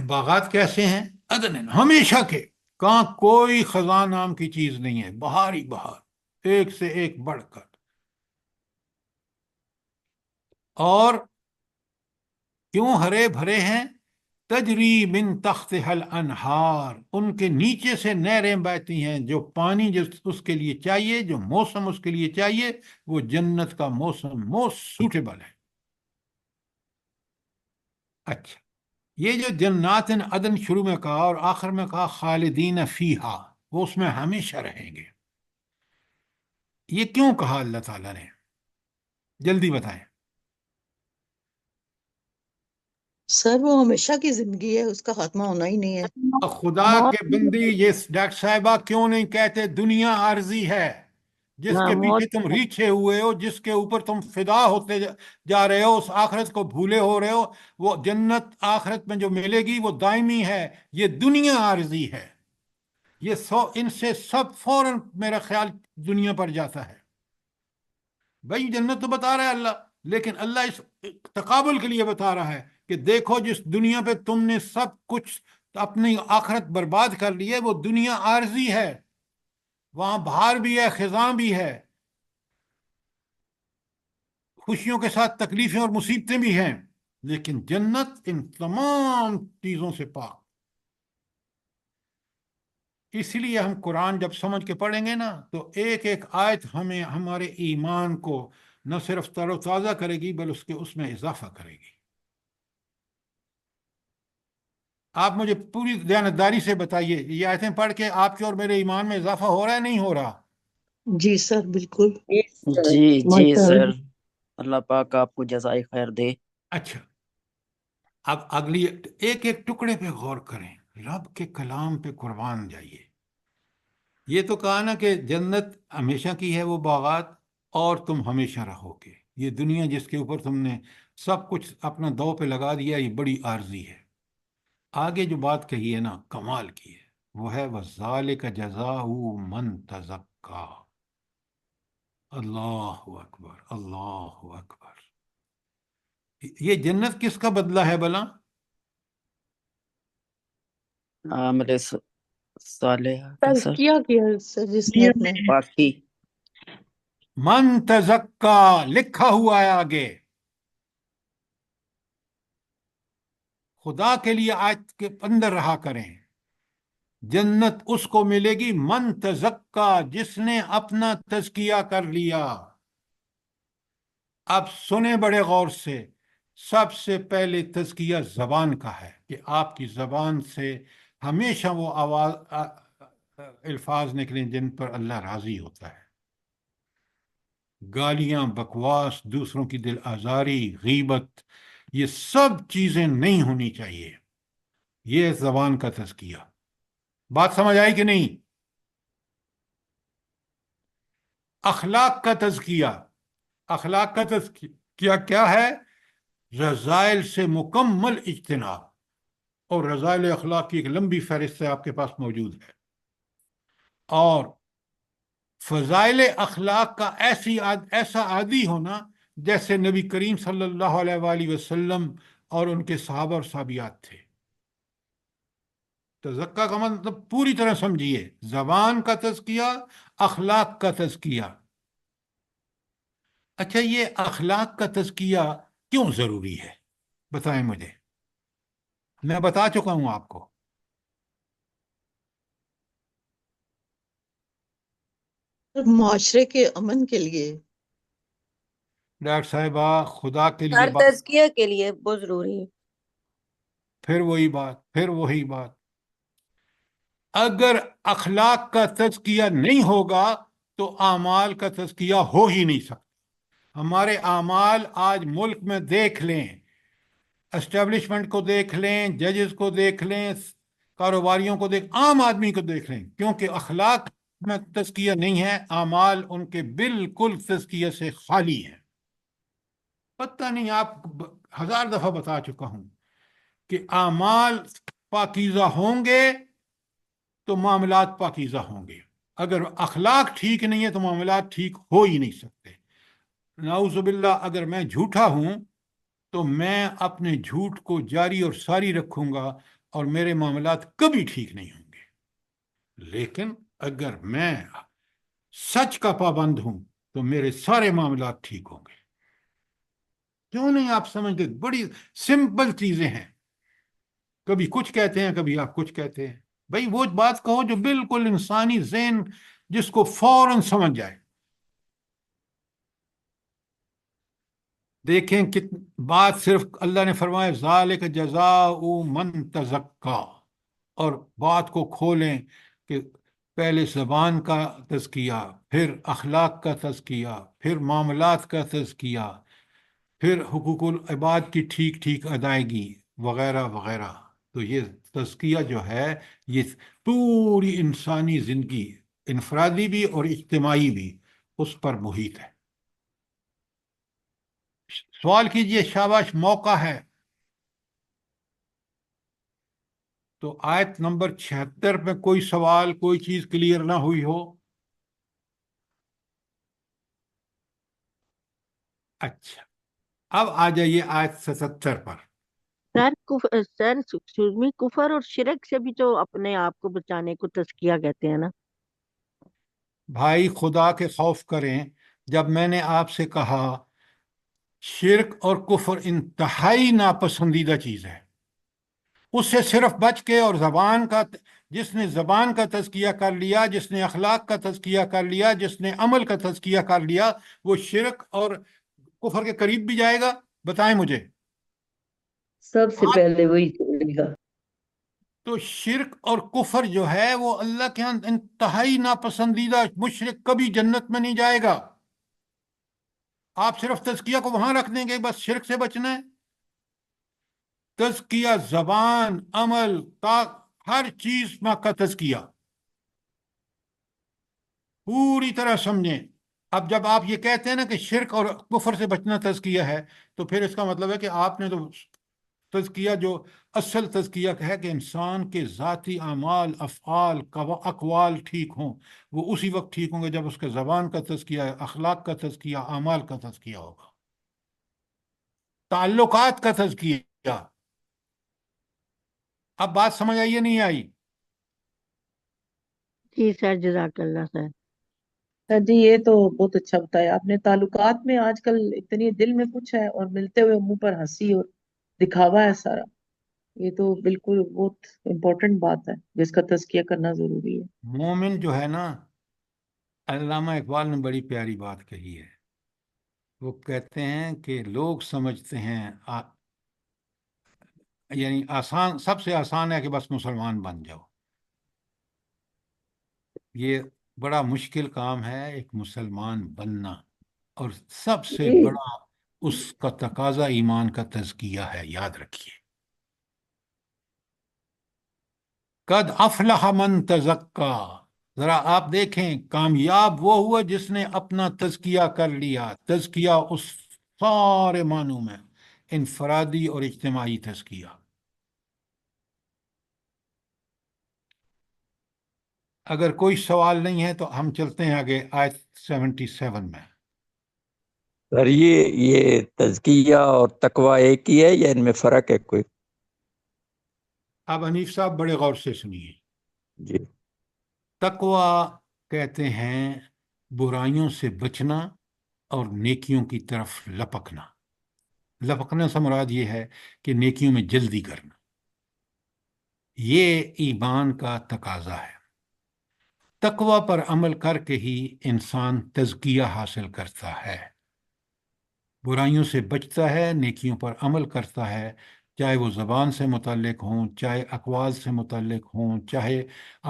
باغات کیسے ہیں؟ عدن، ہمیشہ کے، کہاں کوئی خزاں نام کی چیز نہیں ہے، بہار ہی بہار، ایک سے ایک بڑھ کر، اور کیوں ہرے بھرے ہیں؟ تجری من تحتها الانہار، ان کے نیچے سے نہریں بہتی ہیں، جو پانی اس کے لیے چاہیے، جو موسم اس کے لیے چاہیے، وہ جنت کا موسم موسٹ سوٹیبل ہے۔ اچھا، یہ جو جنات عدن شروع میں کہا اور آخر میں کہا خالدین فیہا، وہ اس میں ہمیشہ رہیں گے، یہ کیوں کہا اللہ تعالیٰ نے؟ جلدی بتائیں۔ سر وہ ہمیشہ کی زندگی ہے، اس کا خاتمہ ہونا ہی نہیں ہے۔ خدا کے بندی، یہ ڈاکٹر صاحبہ کیوں نہیں کہتے دنیا عارضی ہے؟ جس ہاں، کے موت پیچھے تم ریچھے ہوئے ہو، جس کے اوپر تم فدا ہوتے جا رہے ہو، اس آخرت کو بھولے ہو رہے ہو، وہ جنت آخرت میں جو ملے گی وہ دائمی ہے، یہ دنیا عارضی ہے۔ یہ ان سے سب فوراً میرا خیال دنیا پر جاتا ہے۔ بھائی جنت تو بتا رہا ہے اللہ، لیکن اللہ اس تقابل کے لیے بتا رہا ہے کہ دیکھو جس دنیا پہ تم نے سب کچھ اپنی آخرت برباد کر لی ہے، وہ دنیا عارضی ہے، وہاں بہار بھی ہے، خزاں بھی ہے، خوشیوں کے ساتھ تکلیفیں اور مصیبتیں بھی ہیں، لیکن جنت ان تمام چیزوں سے پاک۔ اس لیے ہم قرآن جب سمجھ کے پڑھیں گے نا تو ایک ایک آیت ہمیں ہمارے ایمان کو نہ صرف تر و تازہ کرے گی بلکہ اس میں اضافہ کرے گی۔ آپ مجھے پوری دیانتداری سے بتائیے، یہ آیتیں پڑھ کے آپ کے اور میرے ایمان میں اضافہ ہو رہا ہے نہیں ہو رہا؟ جی سر، بالکل۔ جی جی ماشاء سر، اللہ۔ اللہ پاک آپ کو جزائے خیر دے۔ اچھا، اب اگلی ایک ایک ٹکڑے پہ غور کریں، رب کے کلام پہ قربان جائیے۔ یہ تو کہا نا کہ جنت ہمیشہ کی ہے وہ باغات، اور تم ہمیشہ رہو گے۔ یہ دنیا جس کے اوپر تم نے سب کچھ اپنا دو پہ لگا دیا، یہ بڑی عارضی ہے۔ آگے جو بات کہی ہے نا کمال کی ہے، وہ ہے وَذَلِكَ جَزَاءُ مَن تَزَكَّىٰ۔ اللہ اکبر، اللہ اکبر۔ یہ جنت کس کا بدلہ ہے بلا؟ عامل صالح کا سر، تزکیہ کیا سر جس نے اپنے باقی من تزکا لکھا ہوا ہے آگے، خدا کے لیے آیت کے اندر رہا کریں۔ جنت اس کو ملے گی من تزکا، جس نے اپنا تزکیہ کر لیا۔ اب سنیں بڑے غور سے، سب سے پہلے تزکیہ زبان کا ہے کہ آپ کی زبان سے ہمیشہ وہ الفاظ نکلیں جن پر اللہ راضی ہوتا ہے۔ گالیاں، بکواس، دوسروں کی دل آزاری، غیبت، یہ سب چیزیں نہیں ہونی چاہیے۔ یہ زبان کا تزکیہ۔ بات سمجھ آئی کہ نہیں؟ اخلاق کا تزکیہ، اخلاق کا تزکیہ کیا ہے؟ رذائل سے مکمل اجتناب، اور رذائل اخلاق کی ایک لمبی فہرست آپ کے پاس موجود ہے۔ اور فضائل اخلاق کا ایسا عادی ہونا جیسے نبی کریم صلی اللہ علیہ وآلہ وسلم اور ان کے صحابہ اور صحابیات تھے۔ تزکیہ کا مطلب پوری طرح سمجھیے، زبان کا تزکیہ، اخلاق کا تزکیہ۔ اچھا، یہ اخلاق کا تزکیہ کیوں ضروری ہے؟ بتائیں مجھے، میں بتا چکا ہوں آپ کو۔ معاشرے کے امن کے لیے۔ ڈاکٹر صاحبہ، خدا کے لیے ہر بات، تزکیہ کے لیے بہت ضروری ہے۔ پھر وہی بات، اگر اخلاق کا تزکیہ نہیں ہوگا تو اعمال کا تزکیہ ہو ہی نہیں سکتا۔ ہمارے اعمال آج ملک میں دیکھ لیں، اسٹیبلشمنٹ کو دیکھ لیں، ججز کو دیکھ لیں، کاروباریوں کو عام آدمی کو دیکھ لیں، کیونکہ اخلاق میں تزکیہ نہیں ہے، اعمال ان کے بالکل تزکیہ سے خالی ہیں۔ پتہ نہیں، آپ 1000 دفعہ بتا چکا ہوں کہ اعمال پاکیزہ ہوں گے تو معاملات پاکیزہ ہوں گے۔ اگر اخلاق ٹھیک نہیں ہے تو معاملات ٹھیک ہو ہی نہیں سکتے۔ نعوذ باللہ، اگر میں جھوٹا ہوں تو میں اپنے جھوٹ کو جاری اور ساری رکھوں گا اور میرے معاملات کبھی ٹھیک نہیں ہوں گے۔ لیکن اگر میں سچ کا پابند ہوں تو میرے سارے معاملات ٹھیک ہوں گے۔ کیوں نہیں آپ سمجھتے؟ بڑی سمپل چیزیں ہیں، کبھی کچھ کہتے ہیں، کبھی آپ کچھ کہتے ہیں۔ بھائی وہ بات کہو جو بالکل انسانی ذہن جس کو فوراً سمجھ جائے۔ دیکھیں کہ بات صرف اللہ نے فرمایا ذالک جزاء من تزکا، اور بات کو کھولیں کہ پہلے زبان کا تزکیہ، پھر اخلاق کا تزکیہ، پھر معاملات کا تزکیہ، پھر حقوق العباد کی ٹھیک ادائیگی وغیرہ وغیرہ۔ تو یہ تزکیہ جو ہے یہ پوری انسانی زندگی، انفرادی بھی اور اجتماعی بھی، اس پر محیط ہے۔ سوال کیجئے، شاباش، موقع ہے۔ تو آیت نمبر 76 میں کوئی سوال، کوئی چیز کلیئر نہ ہوئی ہو؟ اچھا، اب آ جائیے آیت 77 پر۔ سر ایکسکیوز می، کفر اور شرک سے بھی تو اپنے آپ کو بچانے کو تزکیہ کہتے ہیں نا؟ بھائی خدا کے خوف کریں۔ جب میں نے آپ سے کہا شرک اور کفر انتہائی ناپسندیدہ چیز ہے، اس سے صرف بچ کے، اور جس نے زبان کا تزکیہ کر لیا، جس نے اخلاق کا تزکیہ کر لیا، جس نے عمل کا تزکیہ کر لیا، وہ شرک اور کفر کے قریب بھی جائے گا؟ بتائیں مجھے۔ سب سے پہلے وہی چلے گا۔ تو شرک اور کفر جو ہے وہ اللہ کے ہاں انتہائی ناپسندیدہ، مشرک کبھی جنت میں نہیں جائے گا۔ آپ صرف تزکیہ کو وہاں رکھ دیں گے، بس شرک سے بچنا ہے۔ تزکیہ زبان، عمل، ہر چیز کا تزکیہ پوری طرح سمجھیں۔ اب جب آپ یہ کہتے ہیں نا کہ شرک اور کفر سے بچنا تزکیہ ہے، تو پھر اس کا مطلب ہے کہ آپ نے تو تزکیہ جو اصل تزکیہ ہے کہ انسان کے ذاتی اعمال، افعال، اقوال ٹھیک ہوں، وہ اسی وقت ٹھیک ہوں گے جب اس کے زبان کا تزکیہ، اخلاق کا تزکیہ، اعمال کا تزکیہ ہوگا، تعلقات کا تزکیہ۔ اب بات سمجھ آئی یا نہیں آئی؟ جی سر، جزاک اللہ سر۔ سر جی یہ تو بہت اچھا بتایا آپ نے۔ تعلقات میں آج کل اتنی دل میں کچھ ہے اور ملتے ہوئے منہ پر ہنسی اور دکھاوا ہے سارا، یہ تو بالکل بہت امپورٹنٹ بات ہے جس کا تزکیہ کرنا ضروری ہے۔ مومن جو ہے نا، علامہ اقبال نے بڑی پیاری بات کہی ہے، وہ کہتے ہیں کہ لوگ سمجھتے ہیں یعنی آسان، سب سے آسان ہے کہ بس مسلمان بن جاؤ۔ یہ بڑا مشکل کام ہے ایک مسلمان بننا، اور سب سے جی بڑا اس کا تقاضا ایمان کا تزکیہ ہے، یاد رکھیے۔ قد افلح من تزکا، ذرا آپ دیکھیں کامیاب وہ ہوا جس نے اپنا تزکیہ کر لیا۔ تزکیہ اس سارے معنوں میں، انفرادی اور اجتماعی تزکیہ۔ اگر کوئی سوال نہیں ہے تو ہم چلتے ہیں آگے آیت 77 میں۔ سر یہ تزکیہ اور تقوی ایک ہی ہے یا ان میں فرق ہے کوئی؟ اب حنیف صاحب بڑے غور سے سنیے۔ جی تقوی کہتے ہیں برائیوں سے بچنا اور نیکیوں کی طرف لپکنا۔ لپکنے سے مراد یہ ہے کہ نیکیوں میں جلدی کرنا، یہ ایمان کا تقاضا ہے۔ تقوی پر عمل کر کے ہی انسان تزکیہ حاصل کرتا ہے، برائیوں سے بچتا ہے، نیکیوں پر عمل کرتا ہے، چاہے وہ زبان سے متعلق ہوں، چاہے اقوال سے متعلق ہوں، چاہے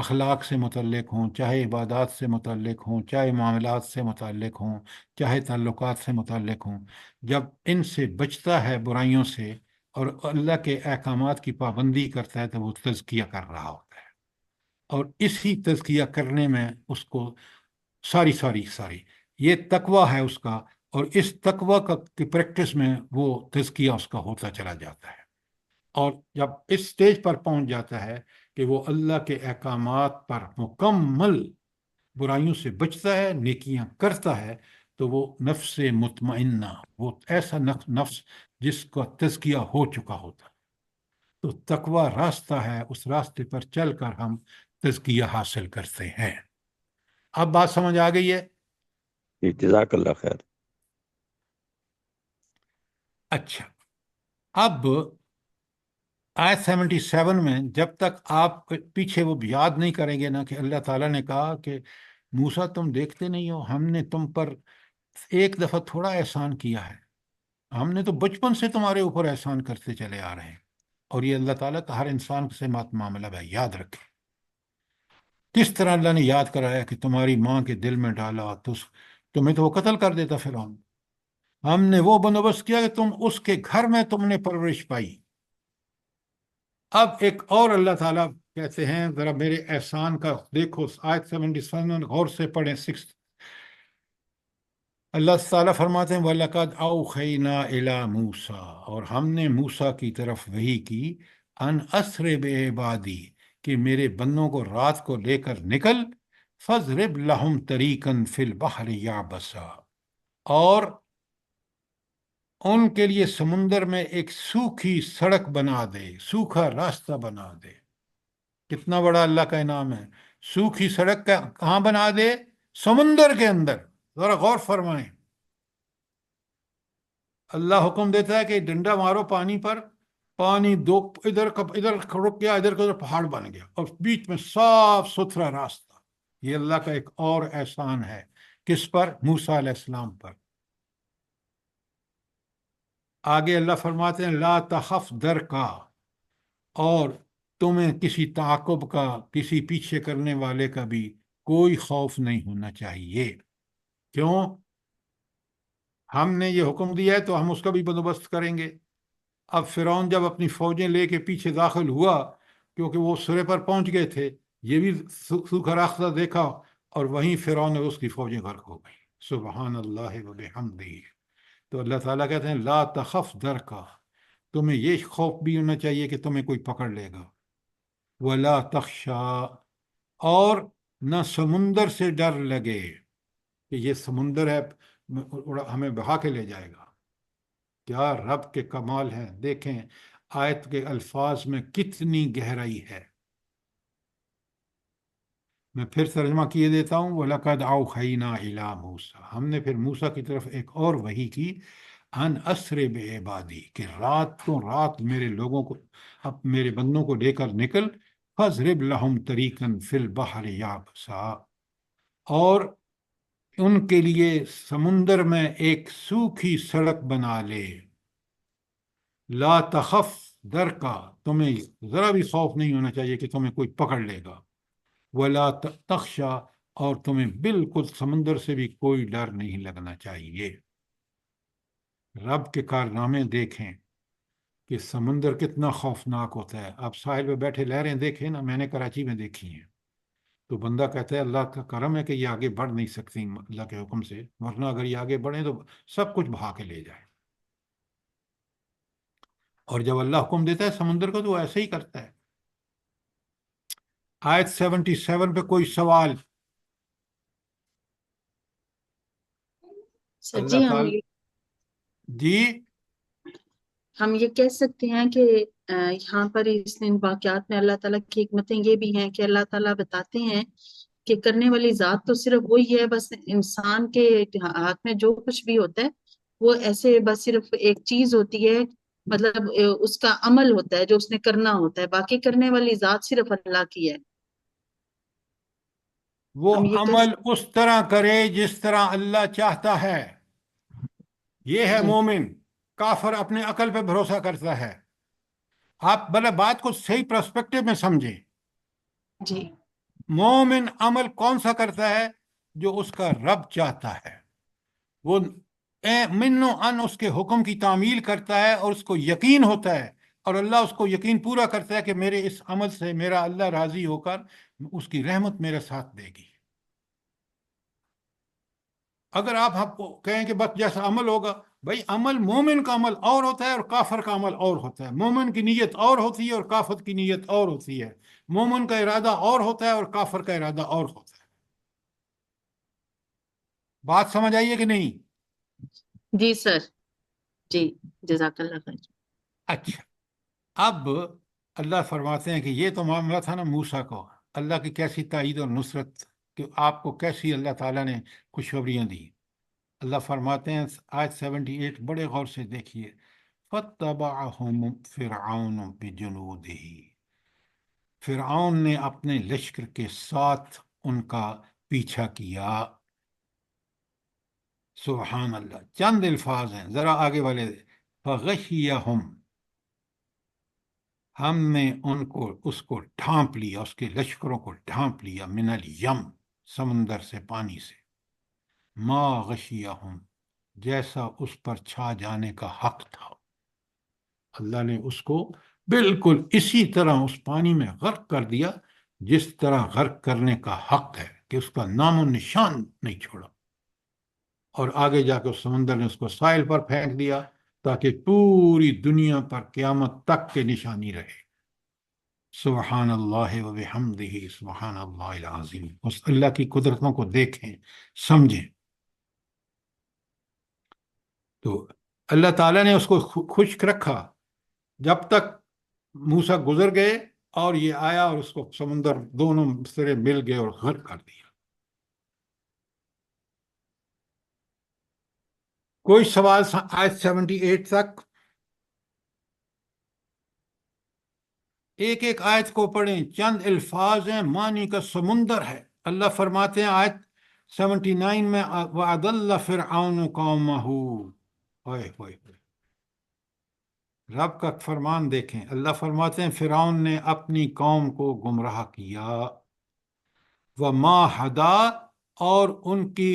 اخلاق سے متعلق ہوں، چاہے عبادات سے متعلق ہوں، چاہے معاملات سے متعلق ہوں، چاہے تعلقات سے متعلق ہوں۔ جب ان سے بچتا ہے برائیوں سے اور اللہ کے احکامات کی پابندی کرتا ہے تو وہ تزکیہ کر رہا ہوتا ہے، اور اسی تزکیہ کرنے میں اس کو ساری یہ تقوی ہے اس کا، اور اس تقوی کی پریکٹس میں وہ تزکیہ اس کا ہوتا چلا جاتا ہے، اور جب اس سٹیج پر پہنچ جاتا ہے کہ وہ اللہ کے احکامات پر مکمل برائیوں سے بچتا ہے، نیکیاں کرتا ہے، تو وہ نفس مطمئنہ، وہ ایسا نفس جس کا تزکیہ ہو چکا ہوتا ہے۔ تو تقوی راستہ ہے، اس راستے پر چل کر ہم تزکیہ حاصل کرتے ہیں۔ اب بات سمجھ آ گئی ہے؟ جی جزاک اللہ خیر۔ اچھا، اب آیت 77 میں جب تک آپ پیچھے وہ یاد نہیں کریں گے نا کہ اللہ تعالیٰ نے کہا کہ موسیٰ تم دیکھتے نہیں ہو، ہم نے تم پر ایک دفعہ تھوڑا احسان کیا ہے، ہم نے تو بچپن سے تمہارے اوپر احسان کرتے چلے آ رہے ہیں، اور یہ اللہ تعالیٰ کا ہر انسان سے معاملہ ہے، یاد رکھیں۔ کس طرح اللہ نے یاد کرایا کہ تمہاری ماں کے دل میں ڈالا تو تمہیں تو وہ قتل کر دیتا فرعون، ہم نے وہ بندوبست کیا کہ تم اس کے گھر میں تم نے پرورش پائی۔ اب ایک اور اللہ تعالیٰ کہتے ہیں، ذرا میرے احسان کا دیکھو، آیت 77 غور سے پڑھیں 6۔ اللہ تعالیٰ فرماتے ہیں وَلَقَدْ أَوْحَيْنَا إِلَىٰ مُوسَىٰ، اور ہم نے موسیٰ کی طرف وحی کی، ان اسر بعبادی، کہ میرے بندوں کو رات کو لے کر نکل، فَاضْرِبْ لَهُمْ طَرِيقًا فِي الْبَحْرِ يَعْبَسًا، اور ان کے لیے سمندر میں ایک سوکھی سڑک بنا دے، سوکھا راستہ بنا دے۔ کتنا بڑا اللہ کا انعام ہے، سوکھی سڑک کہاں بنا دے؟ سمندر کے اندر۔ ذرا غور فرمائیں، اللہ حکم دیتا ہے کہ ڈنڈا مارو پانی پر، پانی دو ادھر رک گیا، ادھر کا پہاڑ بن گیا، اور بیچ میں صاف ستھرا راستہ۔ یہ اللہ کا ایک اور احسان ہے، کس پر؟ موسیٰ علیہ السلام پر۔ آگے اللہ فرماتے ہیں لا تخف درکا، اور تمہیں کسی تعاقب کا، کسی پیچھے کرنے والے کا بھی کوئی خوف نہیں ہونا چاہیے۔ کیوں؟ ہم نے یہ حکم دیا ہے تو ہم اس کا بھی بندوبست کریں گے۔ اب فرعون جب اپنی فوجیں لے کے پیچھے داخل ہوا، کیونکہ وہ سرے پر پہنچ گئے تھے، یہ بھی سوکھا راستہ دیکھا، اور وہیں فرعون اور اس کی فوجیں غرق ہو گئی۔ سبحان اللہ و بحمدہ۔ تو اللہ تعالیٰ کہتے ہیں لا تخف درکا، تمہیں یہ خوف بھی ہونا چاہیے کہ تمہیں کوئی پکڑ لے گا. ولا تخشا، اور نہ سمندر سے ڈر لگے کہ یہ سمندر ہے ہمیں بہا کے لے جائے گا. کیا رب کے کمال ہے، دیکھیں آیت کے الفاظ میں کتنی گہرائی ہے. میں پھر ترجمہ کیے دیتا ہوں. وَلَقَدْ أَوْحَيْنَا إِلَىٰ مُوسَىٰ، ہم نے پھر موسیٰ کی طرف ایک اور وحی کی، ان اسر بعبادی، کہ رات کو رات میرے لوگوں کو، اب میرے بندوں کو لے کر نکل، فَاضْرِبْ لَهُمْ طَرِيقًا فِي الْبَحْرِ يَابَسًا، اور ان کے لیے سمندر میں ایک سوکھی سڑک بنا لے. لا تخف، ڈر کا، تمہیں ذرا بھی خوف نہیں ہونا چاہیے کہ تمہیں کوئی پکڑ لے گا. ولا تخشا، اور تمہیں بالکل سمندر سے بھی کوئی ڈر نہیں لگنا چاہیے. رب کے کارنامے دیکھیں کہ سمندر کتنا خوفناک ہوتا ہے. آپ ساحل پہ بیٹھے لہریں دیکھیں نا، میں نے کراچی میں دیکھی ہیں، تو بندہ کہتا ہے اللہ کا کرم ہے کہ یہ آگے بڑھ نہیں سکتی اللہ کے حکم سے، ورنہ اگر یہ آگے بڑھیں تو سب کچھ بہا کے لے جائے. اور جب اللہ حکم دیتا ہے سمندر کو تو وہ ایسے ہی کرتا ہے. آیت 77 پہ کوئی سوال؟ سر اللہ جی تعالی جی ہم یہ کہہ سکتے ہیں کہ یہاں پر اس ان واقعات میں اللہ تعالیٰ کی حکمتیں یہ بھی ہیں کہ اللہ تعالیٰ بتاتے ہیں کہ کرنے والی ذات تو صرف وہی ہے، بس انسان کے ہاتھ میں جو کچھ بھی ہوتا ہے وہ ایسے بس صرف ایک چیز ہوتی ہے، مطلب اس کا عمل ہوتا ہے جو اس نے کرنا ہوتا ہے، باقی کرنے والی ذات صرف اللہ کی ہے. وہ ہم یہ عمل اس طرح کرے جس طرح اللہ چاہتا ہے. یہ ہے جی مومن. کافر اپنے عقل پہ بھروسہ کرتا ہے. آپ بھلا بات کو صحیح پرسپیکٹو میں سمجھیں. جی مومن عمل کون سا کرتا ہے؟ جو اس کا رب چاہتا ہے. وہ من و ان اس کے حکم کی تعمیل کرتا ہے اور اس کو یقین ہوتا ہے، اور اللہ اس کو یقین پورا کرتا ہے کہ میرے اس عمل سے میرا اللہ راضی ہو کر اس کی رحمت میرے ساتھ دے گی. اگر آپ کو کہیں کہ بس جیسا عمل ہوگا، بھائی عمل مومن کا عمل اور ہوتا ہے اور کافر کا عمل اور ہوتا ہے. مومن کی نیت اور ہوتی ہے اور کافر کی نیت اور ہوتی ہے. مومن کا ارادہ اور ہوتا ہے اور کافر کا ارادہ اور ہوتا ہے. بات سمجھ آئیے کہ نہیں؟ جی سر، جی جزاک اللہ خیر. اچھا، اب اللہ فرماتے ہیں کہ یہ تو معاملہ تھا نا موسیٰ کو، اللہ کی کیسی تائید اور نصرت، کہ آپ کو کیسی اللہ تعالیٰ نے خوشخبریاں دی. اللہ فرماتے ہیں آیت 78 بڑے غور سے دیکھیے. فَاتَّبَعَهُمْ فِرْعَوْنُ بِجُنُودِهِ، فرعون نے اپنے لشکر کے ساتھ ان کا پیچھا کیا. سبحان اللہ. چند الفاظ ہیں، ذرا آگے والے. فَغَشِيَهُمْ، ہم نے ان کو اس کو ڈھانپ لیا، اس کے لشکروں کو ڈھانپ لیا، من الیم، سمندر سے، پانی سے. ما غشیہم، جیسا اس پر چھا جانے کا حق تھا. اللہ نے اس کو بالکل اسی طرح اس پانی میں غرق کر دیا جس طرح غرق کرنے کا حق ہے، کہ اس کا نام و نشان نہیں چھوڑا. اور آگے جا کے اس سمندر نے اس کو ساحل پر پھینک دیا تاکہ پوری دنیا پر قیامت تک کے نشانی رہے. سبحان اللہ و بحمدہ، سبحان اللہ العظیم. اس اللہ کی قدرتوں کو دیکھیں، سمجھیں. تو اللہ تعالیٰ نے اس کو خشک رکھا جب تک موسیٰ گزر گئے، اور یہ آیا اور اس کو سمندر دونوں سرے مل گئے اور غرق کر دیا. کوئی سوال آیت 78 تک؟ ایک ایک آیت کو پڑھیں، چند الفاظ ہیں، معنی کا سمندر ہے. اللہ فرماتے ہیں آیت 79 میں وَأَضَلَّ فِرْعَوْنُ قَوْمَهُ. ہوئے ہوئے ہوئے، رب کا فرمان دیکھیں. اللہ فرماتے ہیں فرعون نے اپنی قوم کو گمراہ کیا. وَمَا هَدَا، اور ان کی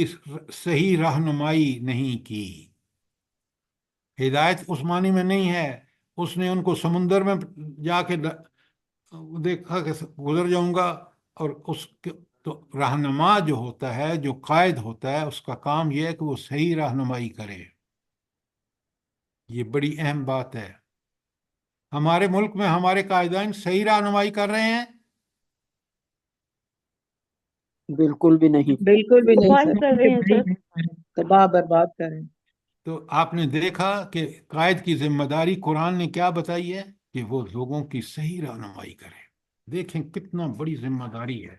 صحیح رہنمائی نہیں کی. ہدایت اس معنی میں نہیں ہے اس نے ان کو سمندر میں جا کے دیکھا کہ گزر جاؤں گا، اور اس کے تو رہنما جو ہوتا ہے، جو قائد ہوتا ہے، اس کا کام یہ ہے کہ وہ صحیح رہنمائی کرے. یہ بڑی اہم بات ہے. ہمارے ملک میں ہمارے قائدین صحیح رہنمائی کر رہے ہیں؟ بالکل بھی نہیں۔ بالکل بھی نہیں تباہی سر، کر رہے ہیں سر۔ تباہ برباد کر رہے ہیں۔ تو آپ نے دیکھا کہ قائد کی ذمہ داری قرآن نے کیا بتائی ہے کہ وہ لوگوں کی صحیح رہنمائی کرے۔ دیکھیں کتنا بڑی ذمہ داری ہے،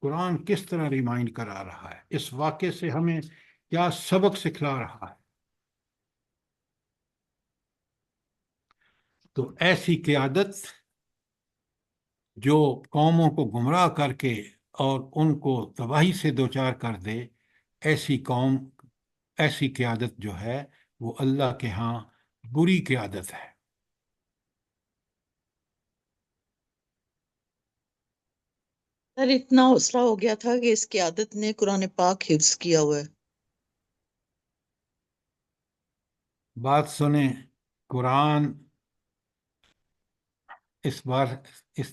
قرآن کس طرح ریمائنڈ کرا رہا ہے، اس واقعے سے ہمیں کیا سبق سکھلا رہا ہے۔ تو ایسی قیادت جو قوموں کو گمراہ کر کے اور ان کو تباہی سے دوچار کر دے، ایسی قیادت جو ہے وہ اللہ کے ہاں بری قیادت ہے۔ سر اتنا حوصلہ ہو گیا تھا کہ اس کی عادت نے قرآن پاک حفظ کیا ہوا ہے۔ بات سنیں، قرآن اس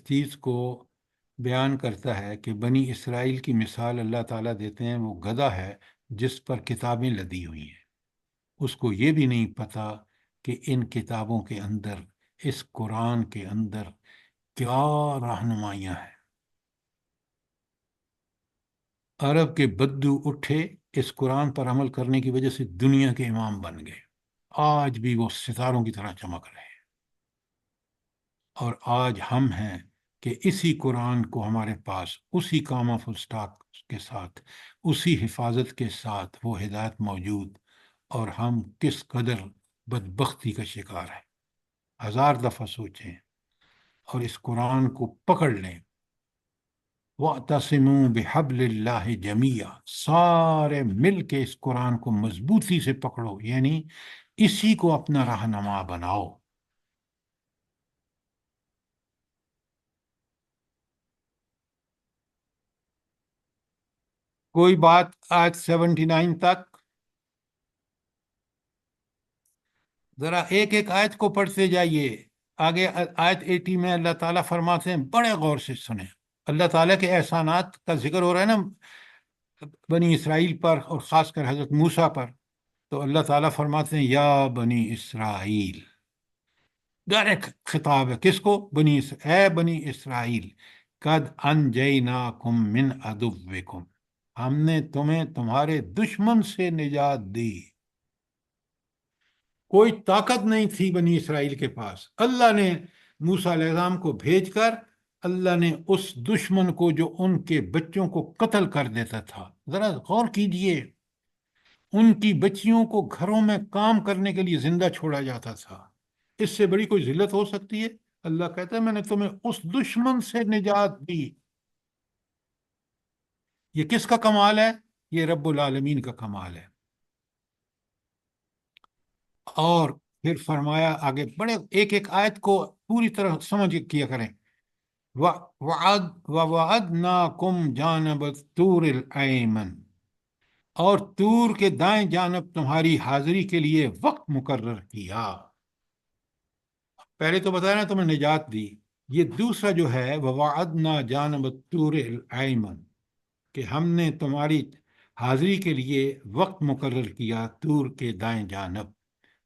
چیز کو بیان کرتا ہے کہ بنی اسرائیل کی مثال اللہ تعالیٰ دیتے ہیں، وہ گدھا ہے جس پر کتابیں لدی ہوئی ہیں، اس کو یہ بھی نہیں پتا کہ ان کتابوں کے اندر، اس قرآن کے اندر کیا رہنمائیاں ہیں۔ عرب کے بدو اٹھے، اس قرآن پر عمل کرنے کی وجہ سے دنیا کے امام بن گئے، آج بھی وہ ستاروں کی طرح چمک رہے ہیں۔ اور آج ہم ہیں کہ اسی قرآن کو ہمارے پاس اسی کامہ فل اسٹاک کے ساتھ، اسی حفاظت کے ساتھ وہ ہدایت موجود، اور ہم کس قدر بدبختی کا شکار ہیں۔ 1000 دفعہ سوچیں اور اس قرآن کو پکڑ لیں۔ وَاعْتَصِمُوا بِحَبْلِ اللَّهِ جَمِيعًا، سارے مل کے اس قرآن کو مضبوطی سے پکڑو، یعنی اسی کو اپنا رہنما بناؤ۔ کوئی بات آیت 79 تک؟ ذرا ایک ایک آیت کو پڑھتے جائیے۔ آگے آیت 80 میں اللہ تعالیٰ فرماتے ہیں، بڑے غور سے سنیں، اللہ تعالیٰ کے احسانات کا ذکر ہو رہا ہے نا بنی اسرائیل پر، اور خاص کر حضرت موسیٰ پر۔ تو اللہ تعالیٰ فرماتے ہیں یا بنی اسرائیل، ڈائریکٹ خطاب ہے کس کو؟ اے بنی اسرائیل، قد انجیناکم من عدوکم، ہم نے تمہیں تمہارے دشمن سے نجات دی۔ کوئی طاقت نہیں تھی بنی اسرائیل کے پاس، اللہ نے موسیٰ علیہ السلام کو بھیج کر، اللہ نے اس دشمن کو جو ان کے بچوں کو قتل کر دیتا تھا، ذرا غور کیجئے، ان کی بچیوں کو گھروں میں کام کرنے کے لیے زندہ چھوڑا جاتا تھا، اس سے بڑی کوئی ذلت ہو سکتی ہے؟ اللہ کہتا ہے میں نے تمہیں اس دشمن سے نجات دی۔ یہ کس کا کمال ہے؟ یہ رب العالمین کا کمال ہے۔ اور پھر فرمایا آگے، بڑے ایک ایک آیت کو پوری طرح سمجھ کیا کریں۔ وَوَعَدْنَاكُمْ جَانِبَ الطُّورِ الْأَيْمَنِ، اور طور کے دائیں جانب تمہاری حاضری کے لیے وقت مقرر کیا۔ پہلے تو بتایا نا تمہیں نجات دی، یہ دوسرا جو ہے وَوَعَدْنَا جَانِبَ الطُّورِ الْأَيْمَنِ، کہ ہم نے تمہاری حاضری کے لیے وقت مقرر کیا طور کے دائیں جانب۔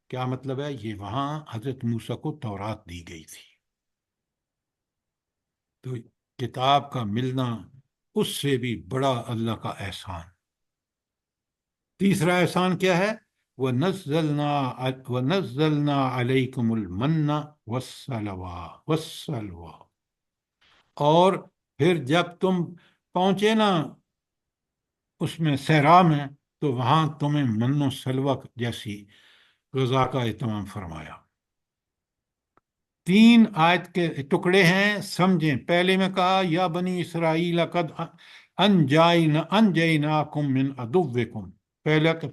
کیا مطلب ہے؟ یہ وہاں حضرت موسیٰ کو تورات دی گئی تھی، تو کتاب کا ملنا اس سے بھی بڑا اللہ کا احسان۔ تیسرا احسان کیا ہے؟ وَنَزَّلْنَا عَلَيْكُمُ الْمَنَّ وَالسَّلْوَىٰ، اور پھر جب تم پہنچے نا اس میں صحرا میں، تو وہاں تمہیں من و سلوہ جیسی غذا کا اہتمام فرمایا۔ 3 آیت کے ٹکڑے ہیں، سمجھیں۔ پہلے میں کہا یا بنی اسرائیل قد انجیناکم من عدوکم، پہلے کہ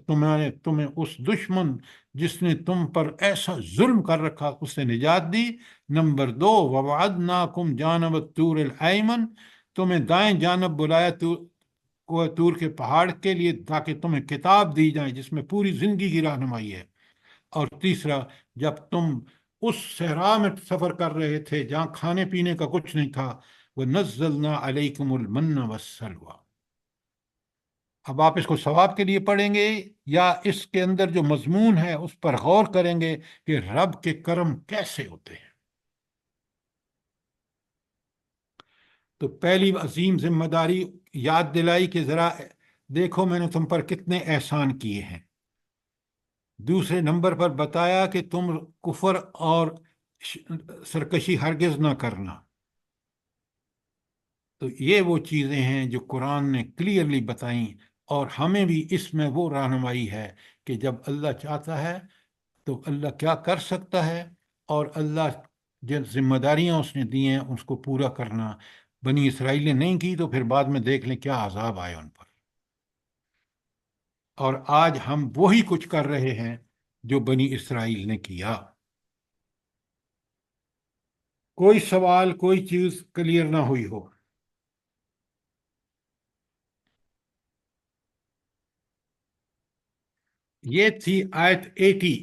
تمہیں اس دشمن جس نے تم پر ایسا ظلم کر رکھا اس سے نجات دی۔ نمبر 2 ووعدناکم جانب الطور الایمن، تمہیں دائیں جانب بلایا طور کے پہاڑ کے لیے تاکہ تمہیں کتاب دی جائے جس میں پوری زندگی کی رہنمائی ہے۔ اور تیسرا، جب تم اس صحرا میں سفر کر رہے تھے جہاں کھانے پینے کا کچھ نہیں تھا، وَنَزَّلْنَا عَلَيْكُمُ الْمَنَّ وَالسَّلْوَىٰ۔ اب آپ اس کو ثواب کے لیے پڑھیں گے یا اس کے اندر جو مضمون ہے اس پر غور کریں گے کہ رب کے کرم کیسے ہوتے ہیں؟ تو پہلی عظیم ذمہ داری یاد دلائی کہ ذرا دیکھو میں نے تم پر کتنے احسان کیے ہیں۔ دوسرے نمبر پر بتایا کہ تم کفر اور سرکشی ہرگز نہ کرنا۔ تو یہ وہ چیزیں ہیں جو قرآن نے کلیئرلی بتائیں، اور ہمیں بھی اس میں وہ رہنمائی ہے کہ جب اللہ چاہتا ہے تو اللہ کیا کر سکتا ہے، اور اللہ جن ذمہ داریاں اس نے دی ہیں اس کو پورا کرنا بنی اسرائیل نے نہیں کی، تو پھر بعد میں دیکھ لیں کیا عذاب آئے ان پر۔ اور آج ہم وہی کچھ کر رہے ہیں جو بنی اسرائیل نے کیا۔ کوئی سوال، کوئی چیز کلیئر نہ ہوئی ہو؟ یہ تھی آیت 80۔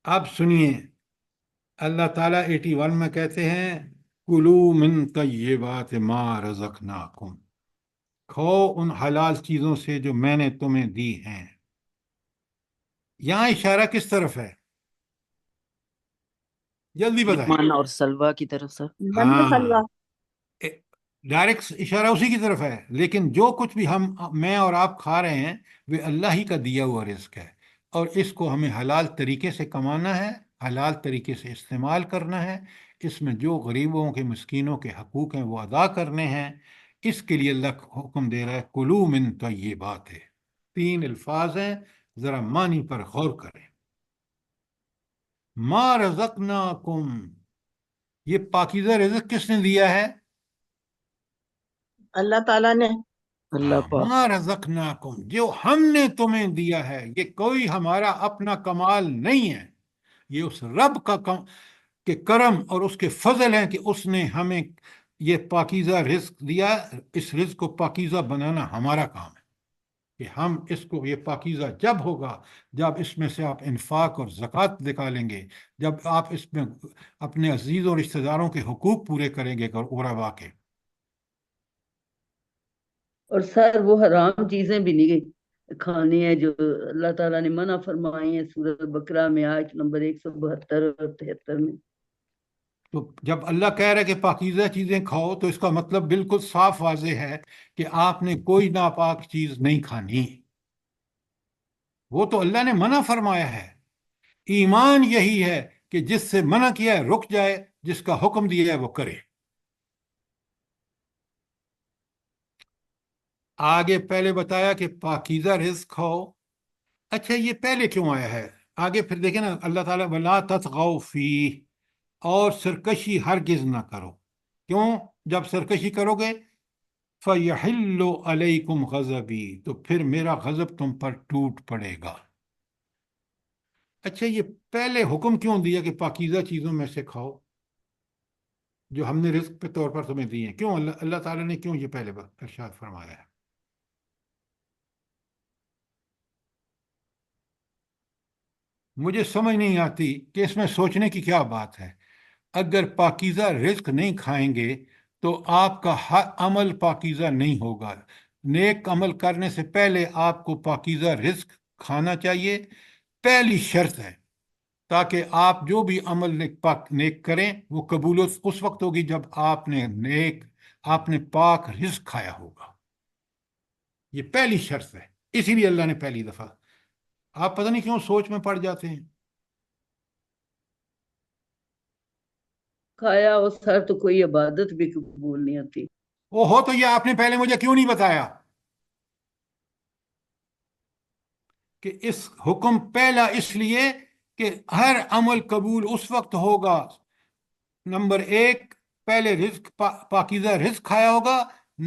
اب سنیے، اللہ تعالیٰ 81 میں کہتے ہیں کلو من طیبات ما رزقناکم، کھاؤ ان حلال چیزوں سے جو میں نے تمہیں دی ہیں۔ یہاں اشارہ کس طرف ہے؟ جلدی بتائیں۔ ایمان اور سلوا کی طرف سے۔ بند حلوا۔ ڈائریکٹ اشارہ اسی کی طرف ہے، لیکن جو کچھ بھی میں اور آپ کھا رہے ہیں وہ اللہ ہی کا دیا ہوا رزق ہے، اور اس کو ہمیں حلال طریقے سے کمانا ہے، حلال طریقے سے استعمال کرنا ہے۔ اس میں جو غریبوں کے، مسکینوں کے حقوق ہیں وہ ادا کرنے ہیں۔ اس کے لیے اللہ حکم دے رہا ہے کلو من طیبات ہے۔ 3 الفاظ ہیں، ذرا معنی پر غور کریں۔ ما رزقناکم، یہ پاکیزہ رزق کس نے دیا ہے؟ اللہ تعالیٰ نے۔ اللہ پاک۔ ما رزقناکم، جو ہم نے تمہیں دیا ہے، یہ کوئی ہمارا اپنا کمال نہیں ہے، یہ اس رب کا کہ کرم اور اس کے فضل ہیں کہ اس نے ہمیں یہ پاکیزہ رزق دیا۔ اس رزق کو پاکیزہ بنانا ہمارا کام ہے کہ ہم اس کو، یہ پاکیزہ جب ہوگا جب اس میں سے آپ انفاق اور زکوٰۃ نکالیں گے، جب آپ اس میں اپنے عزیز اور رشتہ داروں کے حقوق پورے کریں گے غربا کے۔ اور سر وہ حرام چیزیں بھی نہیں کھانی ہے جو اللہ تعالیٰ نے منع فرمائی ہیں سورۃ بقرہ میں آیت نمبر 172 اور 73 میں۔ تو جب اللہ کہہ رہا ہے کہ پاکیزہ چیزیں کھاؤ تو اس کا مطلب بالکل صاف واضح ہے کہ آپ نے کوئی ناپاک چیز نہیں کھانی، وہ تو اللہ نے منع فرمایا ہے۔ ایمان یہی ہے کہ جس سے منع کیا ہے رک جائے، جس کا حکم دیا ہے وہ کرے۔ آگے پہلے بتایا کہ پاکیزہ رزق کھاؤ۔ اچھا یہ پہلے کیوں آیا ہے؟ آگے پھر دیکھیں نا، اللہ تعالیٰ وَلَا تَطْغَوْا فِيهِ، اور سرکشی ہرگز نہ کرو۔ کیوں؟ جب سرکشی کرو گے فَيَحِلُّ عَلَيْكُمْ غَضَبِي، تو پھر میرا غضب تم پر ٹوٹ پڑے گا۔ اچھا یہ پہلے حکم کیوں دیا کہ پاکیزہ چیزوں میں سے کھاؤ جو ہم نے رزق کے طور پر تمہیں دی ہیں؟ کیوں اللہ تعالیٰ نے کیوں یہ پہلے ارشاد فرمایا ہے؟ مجھے سمجھ نہیں آتی کہ اس میں سوچنے کی کیا بات ہے۔ اگر پاکیزہ رزق نہیں کھائیں گے تو آپ کا ہر عمل پاکیزہ نہیں ہوگا۔ نیک عمل کرنے سے پہلے آپ کو پاکیزہ رزق کھانا چاہیے، پہلی شرط ہے، تاکہ آپ جو بھی عمل نیک کریں وہ قبول اس وقت ہوگی جب آپ نے پاک رزق کھایا ہوگا۔ یہ پہلی شرط ہے، اسی لیے اللہ نے پہلی دفعہ، آپ پتہ نہیں کیوں سوچ میں پڑ جاتے ہیں۔ کھایا ہو سر تو کوئی عبادت بھی قبول نہیں ہوتی۔ وہ ہو تو یہ آپ نے پہلے مجھے کیوں نہیں بتایا کہ اس حکم پہلا اس لیے کہ ہر عمل قبول اس وقت ہوگا، نمبر 1 پہلے رزق پاکیزہ رزق کھایا ہوگا،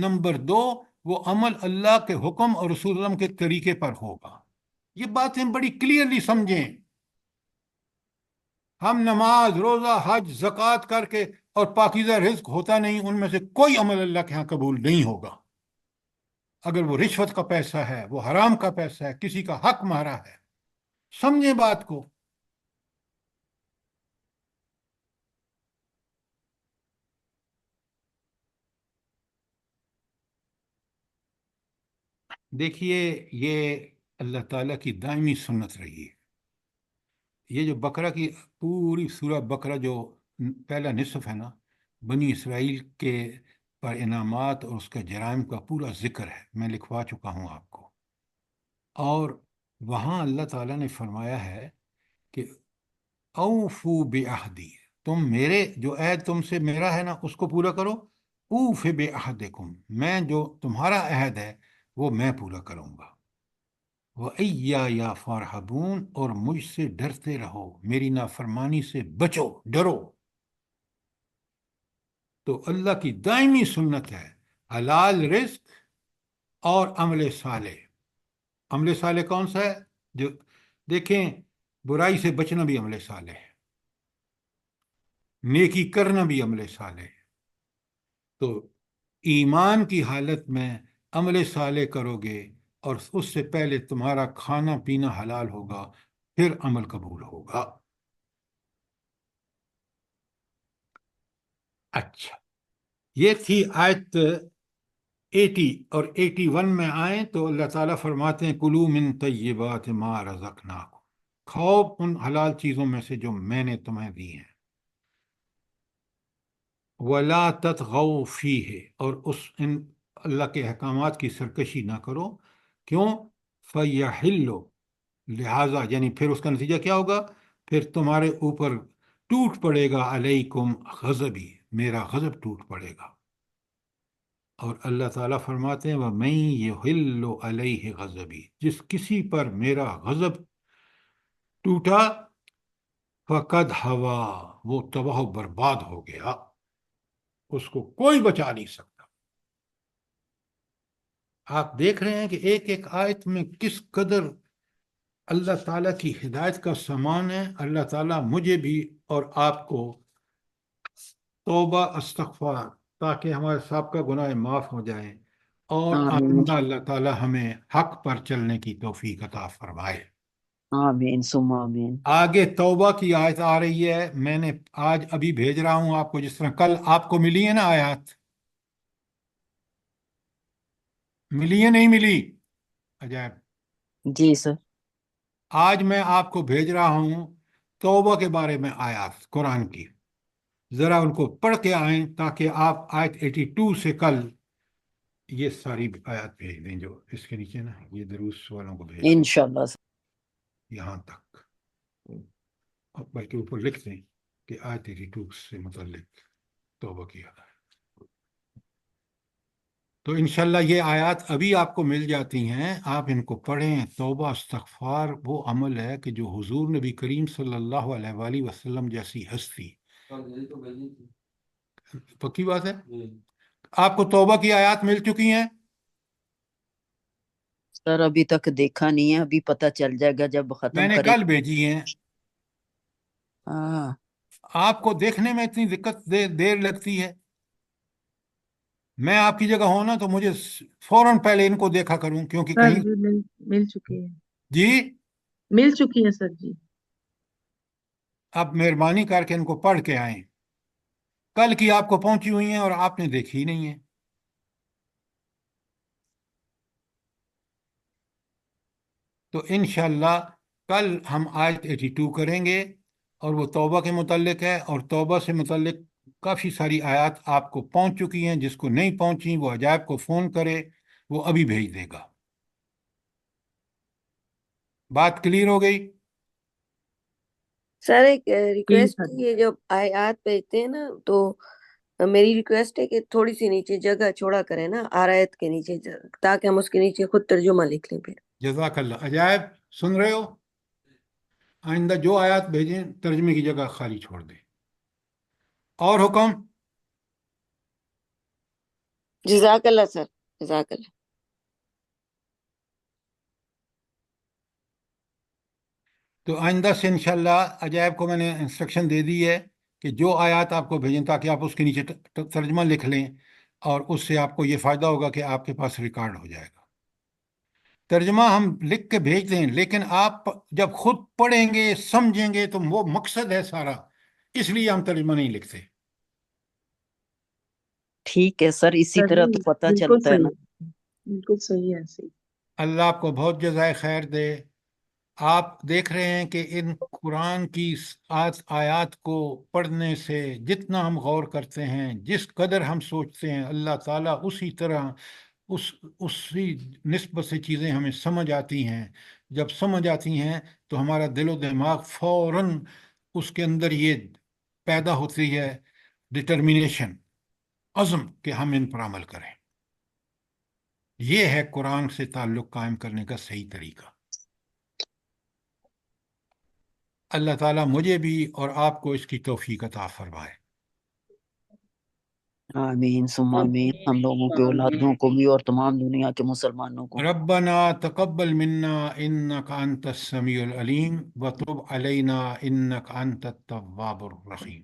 نمبر 2 وہ عمل اللہ کے حکم اور رسول اللہ کے طریقے پر ہوگا۔ یہ باتیں بڑی کلیئرلی سمجھیں۔ ہم نماز، روزہ، حج، زکوٰۃ کر کے اور پاکیزہ رزق ہوتا نہیں، ان میں سے کوئی عمل اللہ کے ہاں قبول نہیں ہوگا۔ اگر وہ رشوت کا پیسہ ہے، وہ حرام کا پیسہ ہے، کسی کا حق مارا ہے، سمجھیں بات کو۔ دیکھیے یہ اللہ تعالیٰ کی دائمی سنت رہی ہے۔ یہ جو بقرہ کی پوری سورہ بقرہ جو پہلا نصف ہے نا، بنی اسرائیل کے پر انعامات اور اس کے جرائم کا پورا ذکر ہے، میں لکھوا چکا ہوں آپ کو۔ اور وہاں اللہ تعالیٰ نے فرمایا ہے کہ اوفو بعہدی، تم میرے جو عہد تم سے میرا ہے نا اس کو پورا کرو، اوف بعہدکم، میں جو تمہارا عہد ہے وہ میں پورا کروں گا، وَإِيَّايَ فَارْحَبُونَ، اور مجھ سے ڈرتے رہو، میری نافرمانی سے بچو، ڈرو۔ تو اللہ کی دائمی سنت ہے حلال رزق اور عمل صالح۔ عمل صالح کون سا ہے؟ جو دیکھیں، برائی سے بچنا بھی عمل صالح ہے، نیکی کرنا بھی عمل صالح ہے۔ تو ایمان کی حالت میں عمل صالح کرو گے اور اس سے پہلے تمہارا کھانا پینا حلال ہوگا، پھر عمل قبول ہوگا۔ اچھا، یہ تھی آیت 80 اور 81 میں آئیں تو اللہ تعالیٰ فرماتے ہیں کلو من طیبات ما رزقناکم، کھاؤ ان حلال چیزوں میں سے جو میں نے تمہیں دی ہیں، ولا تطغوا فیہ، اور ان اللہ کے احکامات کی سرکشی نہ کرو، کیوں؟ فیحل، لہذا یعنی پھر اس کا نتیجہ کیا ہوگا؟ پھر تمہارے اوپر ٹوٹ پڑے گا علیکم غضبی، میرا غضب ٹوٹ پڑے گا۔ اور اللہ تعالیٰ فرماتے ہیں وَمَن يُحِلُّ عَلَيْهِ غَضَبِي، جس کسی پر میرا غضب ٹوٹا فقد ہوا، وہ تباہ و برباد ہو گیا، اس کو کوئی بچا نہیں سکتا۔ آپ دیکھ رہے ہیں کہ ایک ایک آیت میں کس قدر اللہ تعالیٰ کی ہدایت کا سامان ہے۔ اللہ تعالیٰ مجھے بھی اور آپ کو توبہ استغفار، تاکہ ہمارے سابقہ گناہ معاف ہو جائیں، اور آمین، آئندہ اللہ تعالیٰ ہمیں حق پر چلنے کی توفیق عطا فرمائے۔ آمین ثم آمین۔ آگے توبہ کی آیت آ رہی ہے، میں نے آج ابھی بھیج رہا ہوں آپ کو، جس طرح کل آپ کو ملی ہے نا آیات، ملی ہے نہیں ملی؟ عجائب، جی سر۔ آج میں آپ کو بھیج رہا ہوں توبہ کے بارے میں آیات قرآن کی، ذرا ان کو پڑھ کے آئیں تاکہ آپ آیت 82 سے کل یہ ساری آیات بھیج دیں جو اس کے نیچے نا، یہ دروس والوں کو بھیج دیں انشاءاللہ سر۔ یہاں تک، اور بلکہ اوپر لکھ دیں کہ آیت 82 سے متعلق توبہ کیا ہے۔ تو انشاءاللہ یہ آیات ابھی آپ کو مل جاتی ہیں، آپ ان کو پڑھیں۔ توبہ استغفار وہ عمل ہے کہ جو حضور نبی کریم صلی اللہ علیہ وآلہ وسلم جیسی ہستی، پکی بات ہے، آپ کو توبہ کی آیات مل چکی ہیں؟ سر ابھی تک دیکھا نہیں ہے، ابھی پتہ چل جائے گا جب میں ختم نے کرے۔ کل بھیجی ہیں۔ ہاں، آپ کو دیکھنے میں اتنی دقت دیر لگتی ہے، میں آپ کی جگہ ہوں نا تو مجھے فوراً پہلے ان کو دیکھا کروں، کیونکہ سر کہیں جی مل چکی ہے، جی مل چکی ہے سر جی۔ آپ مہربانی کر کے ان کو پڑھ کے آئیں، کل کی آپ کو پہنچی ہوئی ہیں اور آپ نے دیکھی نہیں ہے۔ تو انشاءاللہ کل ہم آیت 82 کریں گے، اور وہ توبہ کے متعلق ہے، اور توبہ سے متعلق کافی ساری آیات آپ کو پہنچ چکی ہیں، جس کو نہیں پہنچی وہ عجائب کو فون کرے، وہ ابھی بھیج دے گا۔ بات کلیئر ہو گئی؟ سر ایک جی ریکویسٹ، سر، یہ جو آیات بھیجتے ہیں نا تو میری ریکویسٹ ہے کہ تھوڑی سی نیچے جگہ چھوڑا کریں نا آیت کے نیچے، تاکہ ہم اس کے نیچے خود ترجمہ لکھ لیں پھر۔ جزاک اللہ۔ عجائب سن رہے ہو؟ آئندہ جو آیات بھیجیں ترجمے کی جگہ خالی چھوڑ دیں۔ اور حکم؟ جزاک اللہ سر، جزاک اللہ۔ تو آئندہ سے انشاءاللہ عجائب کو میں نے انسٹرکشن دے دی ہے کہ جو آیات آپ کو بھیجیں تاکہ آپ اس کے نیچے ترجمہ لکھ لیں، اور اس سے آپ کو یہ فائدہ ہوگا کہ آپ کے پاس ریکارڈ ہو جائے گا۔ ترجمہ ہم لکھ کے بھیج دیں، لیکن آپ جب خود پڑھیں گے سمجھیں گے تو وہ مقصد ہے سارا، اس لیے ہم ترجمہ نہیں لکھتے۔ ٹھیک ہے سر، اسی سر طرح جی تو پتہ بالکل چلتا ہے صحیح نا۔ ہے، بالکل صحیح ہے، صحیح۔ اللہ آپ کو بہت جزائے خیر دے۔ آپ دیکھ رہے ہیں کہ ان قرآن کی آیات کو پڑھنے سے جتنا ہم غور کرتے ہیں، جس قدر ہم سوچتے ہیں، اللہ تعالیٰ اسی طرح اسی نسبت سے چیزیں ہمیں سمجھ آتی ہیں۔ جب سمجھ آتی ہیں تو ہمارا دل و دماغ فوراً اس کے اندر یہ پیدا ہوتی ہے ڈٹرمینیشن، عزم کہ ہم ان پر عمل کریں۔ یہ ہے قرآن سے تعلق قائم کرنے کا صحیح طریقہ۔ اللہ تعالیٰ مجھے بھی اور آپ کو اس کی توفیق عطا فرمائے۔ آمین ثم آمین، ہم لوگوں کے اولادوں کو بھی اور تمام دنیا کے مسلمانوں کو۔ ربنا تقبل منا انك انت السميع العليم وتب علينا انك انت التواب الرحيم۔